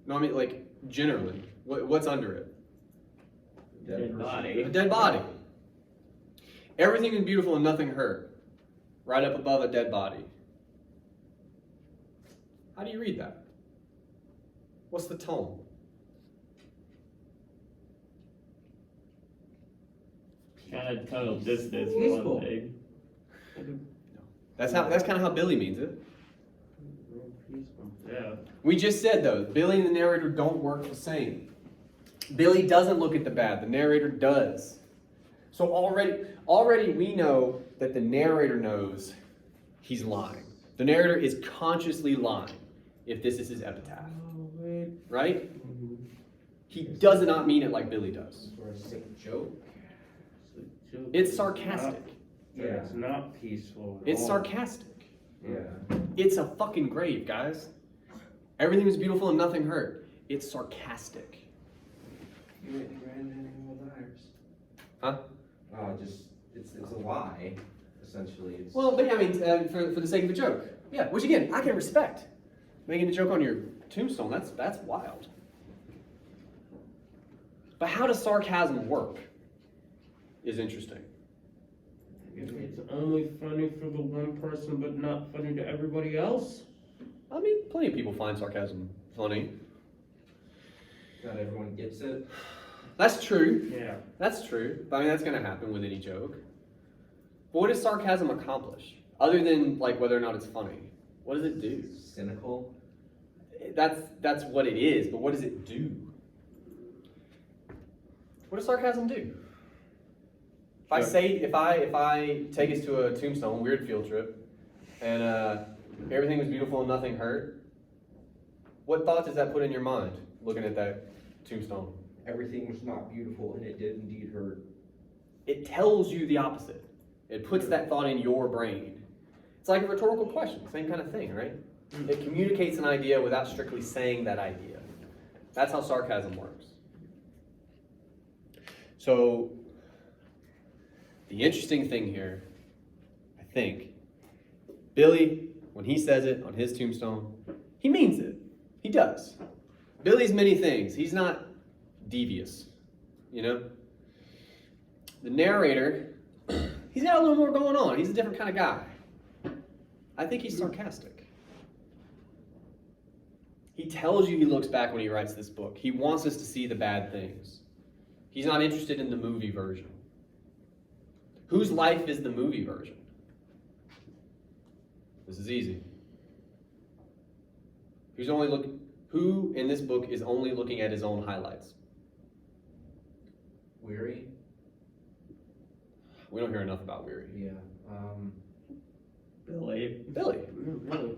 No, I mean like generally. What's under it? Dead body. A dead body. Everything is beautiful and nothing hurt. Right up above a dead body. How do you read that? What's the tone? Kind of distance for Peaceful. one thing. That's kind of how Billy means it. Yeah. We just said though, Billy and the narrator don't work the same. Billy doesn't look at the bad, the narrator does. So already we know that the narrator knows he's lying. The narrator is consciously lying if this is his epitaph. Right? He does not mean it like Billy does. For a sick joke. It's sarcastic. Yeah, it's not peaceful. At It's all. sarcastic. Yeah. It's a fucking grave, guys. Everything is beautiful and nothing hurt. It's sarcastic. You ain't grand animal liars. Huh? It's a lie, essentially. It's Well, but yeah, I mean, for the sake of a joke. Yeah, which again, I can respect. Making a joke on your tombstone, that's wild. But how does sarcasm work is interesting. It's only funny for the one person, but not funny to everybody else. I mean, plenty of people find sarcasm funny. not everyone gets it. That's true. Yeah. That's true. But I mean, that's going to happen with any joke. But what does sarcasm accomplish? Other than, like, whether or not it's funny. What does it do? Cynical. That's what it is, but what does it do? What does sarcasm do? If I take us to a tombstone, weird field trip, and everything was beautiful and nothing hurt, what thought does that put in your mind, looking at that tombstone? Everything was not beautiful and it did indeed hurt. It tells you the opposite. It puts that thought in your brain. It's like a rhetorical question, same kind of thing, right? It communicates an idea without strictly saying that idea. That's how sarcasm works. So, the interesting thing here, I think, Billy, when he says it on his tombstone, he means it. He does. Billy's many things. He's not devious, you know? The narrator, he's got a little more going on. He's a different kind of guy. I think he's sarcastic. He tells you he looks back when he writes this book. He wants us to see the bad things. He's not interested in the movie version. Whose life is the movie version? This is easy. Who in this book is only looking at his own highlights? Weary? We don't hear enough about Weary. Yeah. Billy. Billy. Really?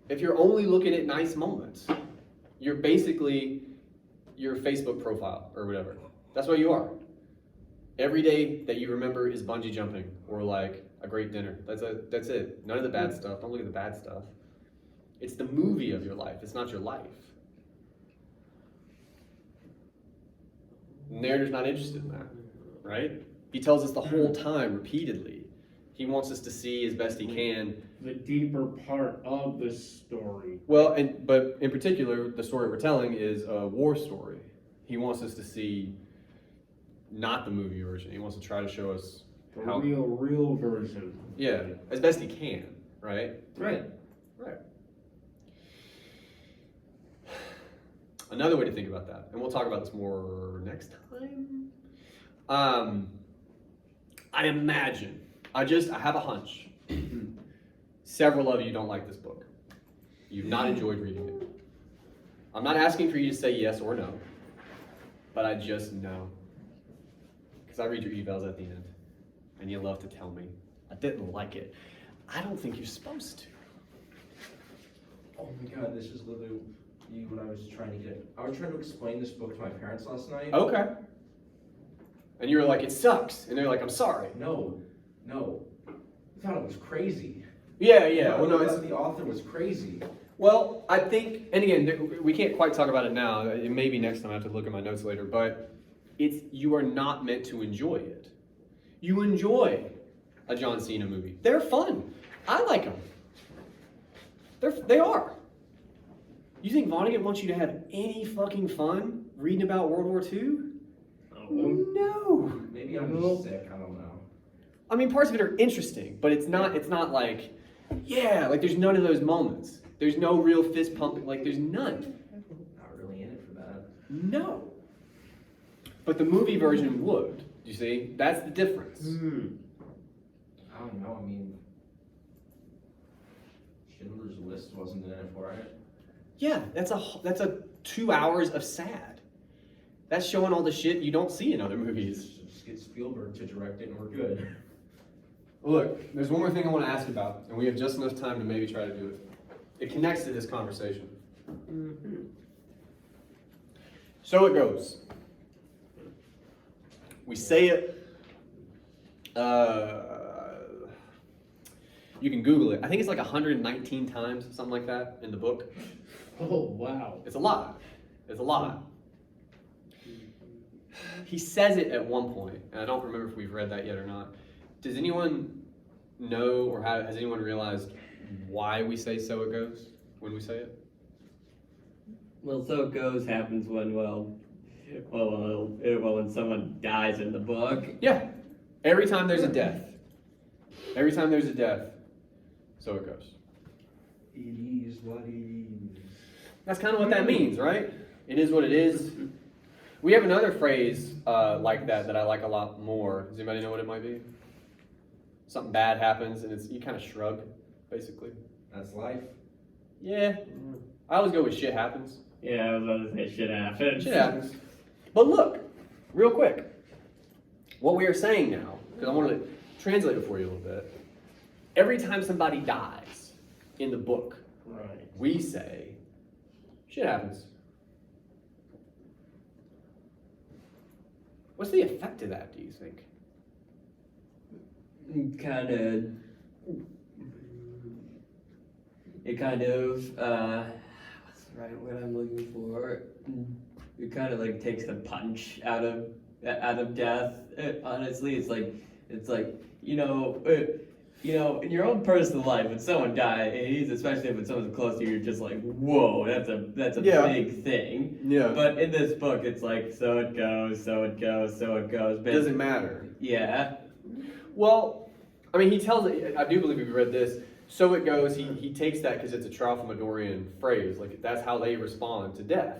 If you're only looking at nice moments, you're basically your Facebook profile or whatever. That's what you are. Every day that you remember is bungee jumping or like a great dinner. That's it. None of the bad stuff. Don't look at the bad stuff. It's the movie of your life. It's not your life. The narrator's not interested in that, right? He tells us the whole time, repeatedly. He wants us to see as best he can. The deeper part of the story. Well, but in particular, the story we're telling is a war story. He wants us to see not the movie version. He wants to try to show us The how, real version. yeah, as best he can, right? Right. Right. Another way to think about that, and we'll talk about this more next time. I imagine, I have a hunch. Several of you don't like this book. You've not enjoyed reading it. I'm not asking for you to say yes or no, but I just know. Because I read your evals at the end, and you love to tell me, I didn't like it. I don't think you're supposed to. Oh my god, this is literally you when I was trying to explain this book to my parents last night. Okay. And you were like, it sucks. And they're like, I'm sorry. No. I thought it was crazy. Yeah. Well, no, I it's, thought the author was crazy. well, I think, and again, we can't quite talk about it now. It may be next time. I have to look at my notes later. But you are not meant to enjoy it. You enjoy a John Cena movie. They're fun. I like them. They are. You think Vonnegut wants you to have any fucking fun reading about World War II? No. Maybe I'm just sick, I don't know. I mean, parts of it are interesting, but it's not like, yeah, like there's none of those moments. There's no real fist pumping, like there's none. Not really in it for that. No. But the movie version would, you see? That's the difference. I don't know, I mean, Schindler's List wasn't in it for it. Yeah, that's a 2 hours of sad. That's showing all the shit you don't see in other movies. Just get Spielberg to direct it and we're good. Look, there's one more thing I want to ask about, and we have just enough time to maybe try to do it. It connects to this conversation. So it goes. We say it. You can Google it. I think it's like 119 times, something like that, in the book. Oh, wow. It's a lot. It's a lot. He says it at one point, and I don't remember if we've read that yet or not. Does anyone know, or has anyone realized why we say "so it goes" when we say it? Well, so it goes happens when when someone dies in the book. Yeah. Every time there's a death. So it goes. It is what it is. That's kind of what that means, right? It is what it is. We have another phrase like that I like a lot more. Does anybody know what it might be? Something bad happens and you kind of shrug, basically. That's life. Yeah. I always go with shit happens. Yeah, I was about to say shit happens. Shit happens. But look, real quick, what we are saying now, because I wanted to translate it for you a little bit. Every time somebody dies in the book, Right. we say, shit happens. What's the effect of that, do you think? Kind of it kind of what's the right word I'm looking for? It kind of like takes the punch out of death. Honestly, it's like in your own personal life, when someone dies, especially if it's someone close to you, you're just like, whoa, that's a Yeah. big thing. Yeah. But in this book, it's like, so it goes, so it goes, so it goes. But Doesn't matter. yeah. Well, I mean, he tells it, I do believe if you read this, so it goes, he takes that because it's a Tralfamadorian phrase, like that's how they respond to death.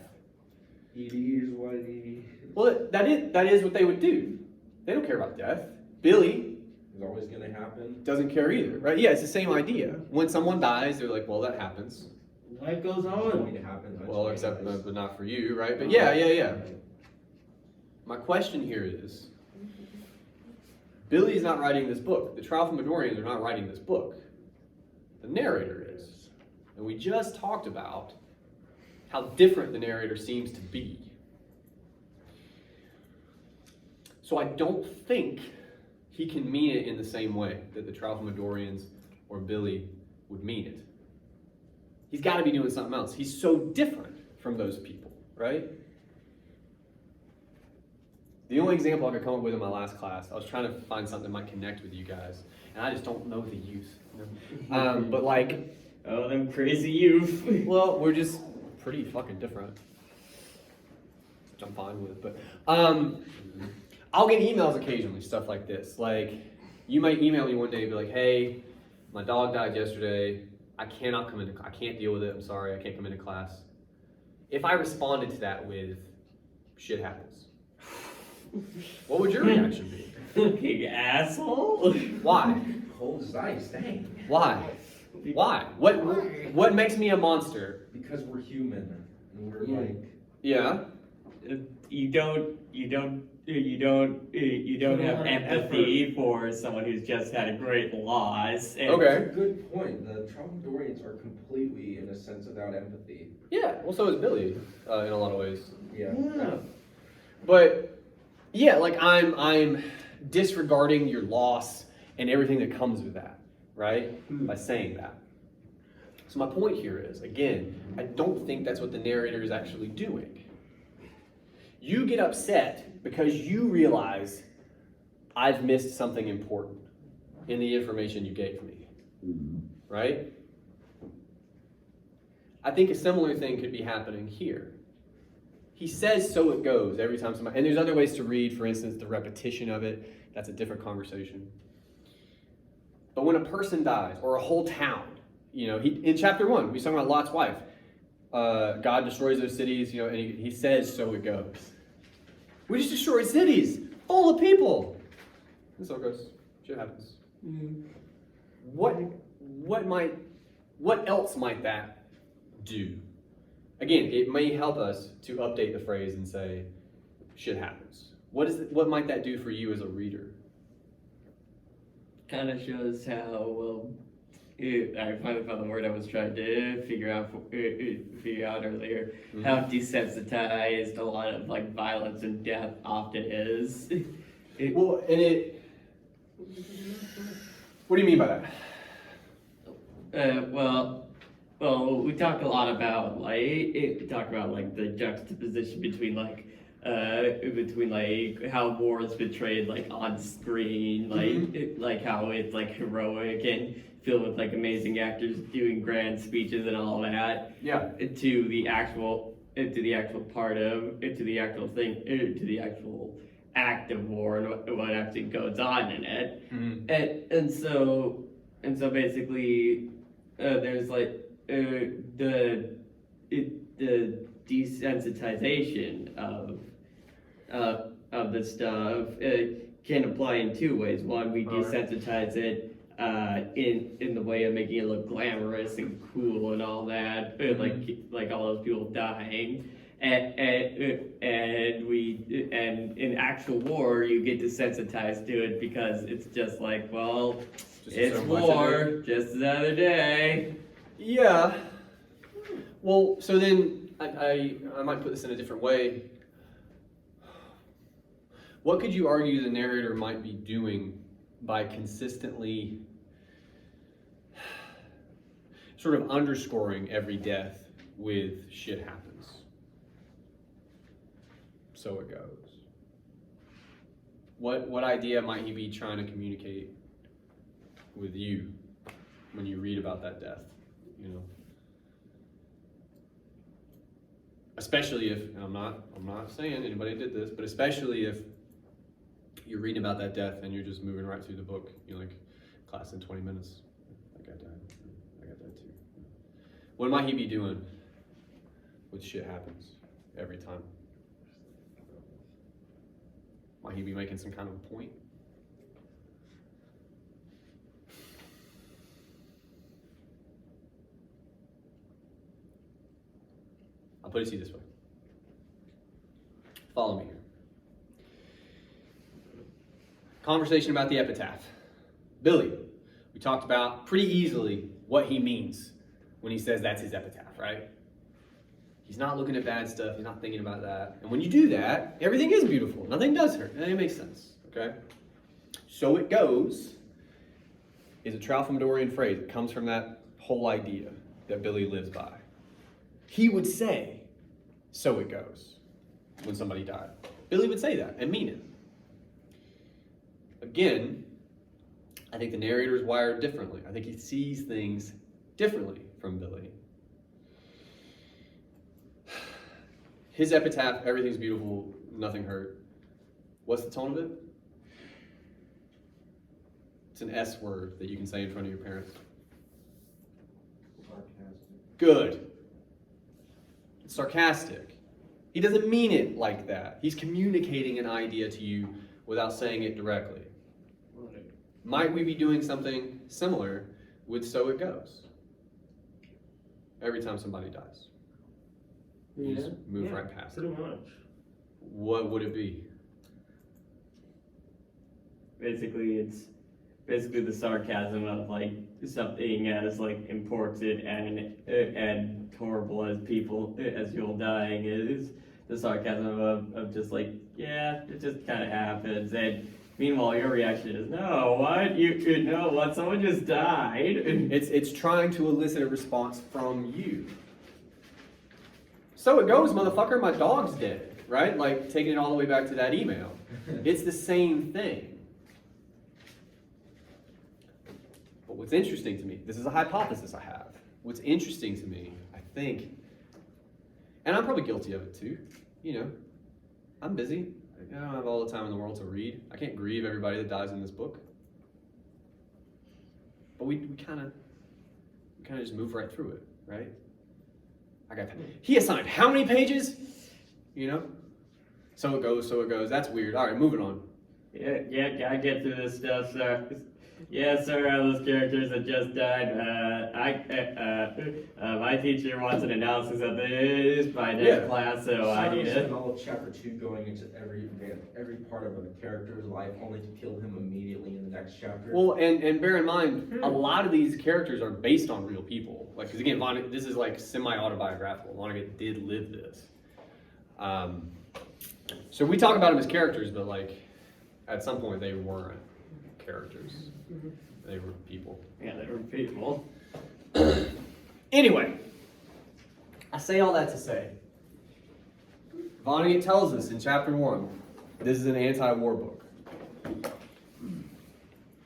It is what it is. Well, that is what they would do. They don't care about death. Billy It's always gonna happen. doesn't care either, right? Yeah, it's the same idea. When someone dies, they're like, well, that happens. Life goes It's going on. to happen. Well, except but not for you, right? But yeah. My question here is, Billy's not writing this book. The Tralfamadorians are not writing this book. The narrator is. And we just talked about how different the narrator seems to be. So I don't think he can mean it in the same way that the Tralfamadorians or Billy would mean it. He's got to be doing something else. He's so different from those people, right? The only example I could come up with in my last class, I was trying to find something that might connect with you guys, and I just don't know the youth. But like, Oh, them crazy youth. well, we're just pretty fucking different, which I'm fine with. But I'll get emails occasionally, stuff like this. Like, you might email me one day and be like, "Hey, my dog died yesterday. I can't deal with it. I'm sorry, I can't come into class." If I responded to that with, "Shit happens," what would your reaction be? Fucking asshole. Why? Cold as ice, dang. Why? Why? What makes me a monster? Because we're human. And we're Yeah. like, Yeah. You don't have empathy for someone who's just had a great loss. And Okay. that's a good point. The Tralfamadorians are completely, in a sense, without empathy. Yeah. Well, so is Billy in a lot of ways. Yeah. Yeah. But yeah, like I'm disregarding your loss and everything that comes with that, right? By saying that. So my point here is, again, I don't think that's what the narrator is actually doing. You get upset because you realize I've missed something important in the information you gave me, right? I think a similar thing could be happening here. He says, so it goes, every time somebody, and there's other ways to read, for instance, the repetition of it, that's a different conversation. But when a person dies, or a whole town, in chapter 1, we talking about Lot's wife. God destroys those cities, and he says, so it goes. We just destroyed cities, full of people. And so it goes, shit happens. What else might that do? Again, it may help us to update the phrase and say, shit happens. What might that do for you as a reader? Kind of shows how I finally found the word I was trying to figure out earlier. How desensitized a lot of like violence and death often is. What do you mean by that? Well, we talk a lot about the juxtaposition between how war is portrayed like on screen, like how it's like heroic and filled with like amazing actors doing grand speeches and all that. Yeah. To the actual act of war and what actually goes on in it. And so basically there's like the desensitization of the stuff can apply in two ways. One, we desensitize it in the way of making it look glamorous and cool and all that, like all those people dying. And in actual war, you get desensitized to it because it's just like, well, it's so much of war, just another day. Yeah. Well, so then I might put this in a different way. What could you argue the narrator might be doing by consistently? sort of underscoring every death with shit happens. So it goes. What idea might he be trying to communicate with you when you read about that death? You know, especially if, and I'm not saying anybody did this, but especially if you're reading about that death and you're just moving right through the book. You're like, class in 20 minutes. That guy died. I got that too. What might he be doing when shit happens every time? Might he be making some kind of a point? I'll put it to you this way. Follow me here. Conversation about the epitaph. Billy, we talked about pretty easily what he means when he says that's his epitaph, right? He's not looking at bad stuff. He's not thinking about that. And when you do that, everything is beautiful. Nothing does hurt. And it makes sense, okay? So it goes is a Tralfamadorian phrase. It comes from that whole idea that Billy lives by. He would say, so it goes, when somebody died. Billy would say that and mean it. Again, I think the narrator is wired differently. I think he sees things differently from Billy. His epitaph, everything's beautiful, nothing hurt. What's the tone of it? It's an S word that you can say in front of your parents. Sarcastic. Good. It's sarcastic. He doesn't mean it like that. He's communicating an idea to you without saying it directly. Might we be doing something similar with So It Goes? Every time somebody dies. You just move right past Pretty it. much. What would it be? Basically, it's the sarcasm of like something as like important and horrible as you're dying is the sarcasm of just like, yeah, it just kind of happens. And meanwhile, your reaction is, no, what? You know what? Someone just died. It's trying to elicit a response from you. So it goes, motherfucker, my dog's dead, right? Like taking it all the way back to that email. It's the same thing. But what's interesting to me, this is a hypothesis I have. What's interesting to me, I think, and I'm probably guilty of it too, you know, I'm busy. I don't have all the time in the world to read. I can't grieve everybody that dies in this book. But we kind of just move right through it, right? I got that. He assigned how many pages? You know? So it goes. That's weird. All right, moving on. Yeah, gotta get through this stuff, sir. Yeah, sir, those characters that just died, my teacher wants an analysis of this by next class, so I need spent it. all of chapter 2 going into every part of a character's life, only to kill him immediately in the next chapter. Well, and bear in mind, a lot of these characters are based on real people. Like, because again, this is like semi-autobiographical. Vonnegut did live this. So we talk about them as characters, but like, at some point they weren't characters. They were people. Yeah, they were people. Anyway, I say all that to say, Vonnegut tells us in chapter 1, this is an anti-war book.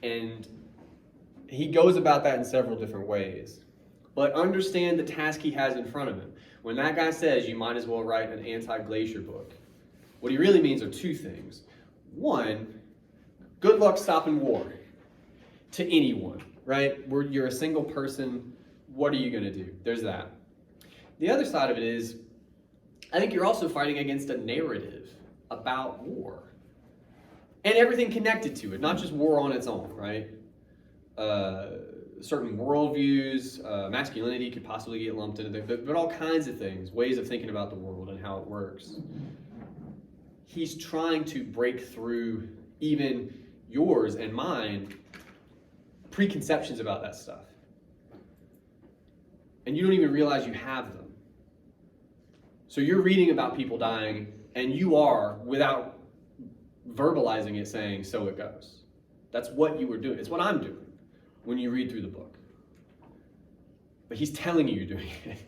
And he goes about that in several different ways. But understand the task he has in front of him. When that guy says you might as well write an anti-glacier book, what he really means are two things. One, good luck stopping war to anyone, right? You're a single person. What are you going to do? There's that. The other side of it is, I think you're also fighting against a narrative about war and everything connected to it, not just war on its own, right? Certain worldviews, masculinity could possibly get lumped into there, but all kinds of things, ways of thinking about the world and how it works. He's trying to break through even yours and mine preconceptions about that stuff. And you don't even realize you have them. So you're reading about people dying, and you are, without verbalizing it, saying, so it goes. That's what you were doing. It's what I'm doing when you read through the book. but he's telling you you're doing it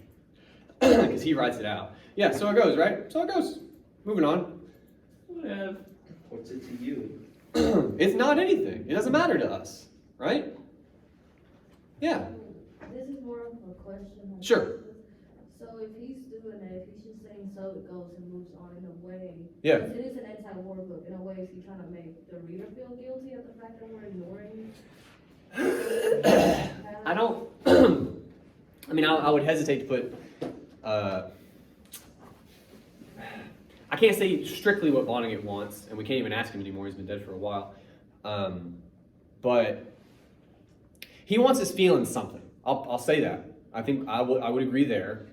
because he writes it out. Yeah, so it goes, right? So it goes. Moving on. Yeah. What's it to you? It's not anything. It doesn't matter to us, right? Yeah. This is more of a question. Sure. So if he's doing that, if he's just saying so it goes and moves on in a way. Yeah. It is an anti-war book. In a way, is he trying to make the reader feel guilty of the fact that we're ignoring? I don't. I mean, I would hesitate to put. I can't say strictly what Vonnegut wants, and we can't even ask him anymore. He's been dead for a while. But he wants us feeling something. I'll say that. I think I would agree there.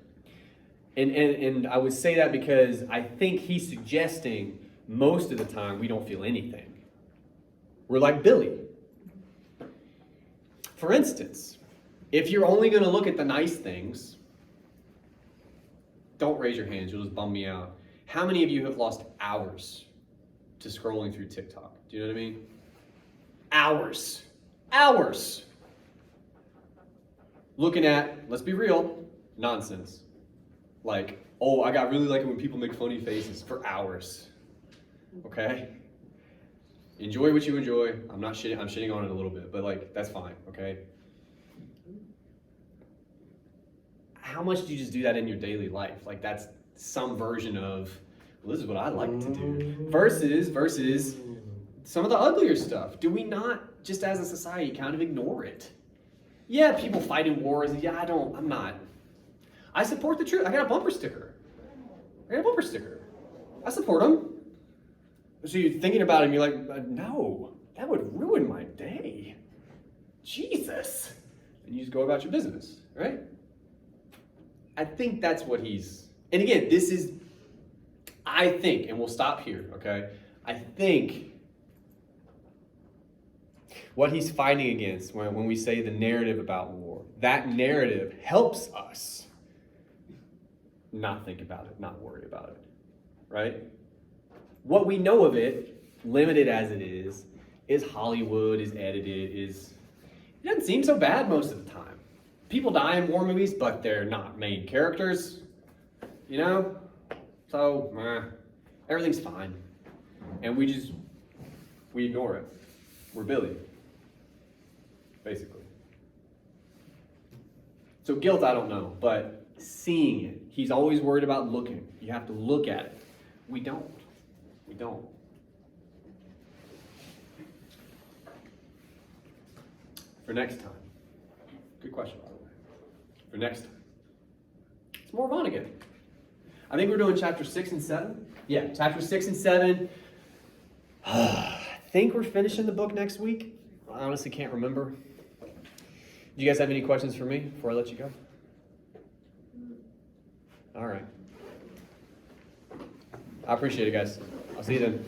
And I would say that because I think he's suggesting most of the time we don't feel anything. We're like Billy. For instance, if you're only going to look at the nice things, don't raise your hands, you'll just bum me out. How many of you have lost hours to scrolling through TikTok? Do you know what I mean? Hours. Hours. Looking at, let's be real, nonsense. Like, oh, I really like it when people make funny faces for hours. Okay? Enjoy what you enjoy. I'm shitting on it a little bit, but like, that's fine, okay? How much do you just do that in your daily life? Like, that's some version of, well, this is what I like to do. Versus some of the uglier stuff. Do we not, just as a society, kind of ignore it? Yeah, people fighting wars. Yeah, I'm not. I support the truth. I got a bumper sticker. I support them. So you're thinking about it and you're like, no, that would ruin my day. Jesus. And you just go about your business, right? I think that's what he's, and again, I think, and we'll stop here, okay? I think what he's fighting against when we say the narrative about war, that narrative helps us not think about it, not worry about it, right? What we know of it, limited as it is Hollywood, is edited, it doesn't seem so bad most of the time. People die in war movies, but they're not main characters, you know? So, everything's fine. And we ignore it. We're Billy, basically. So guilt, I don't know, but seeing it, he's always worried about looking. You have to look at it. We don't. For next time. Good question, by the way. For next time. It's more Vonnegut. I think we're doing chapter 6 and 7. Yeah, chapter 6 and 7. I think we're finishing the book next week. I honestly can't remember. Do you guys have any questions for me before I let you go? All right. I appreciate it, guys. I'll see you then.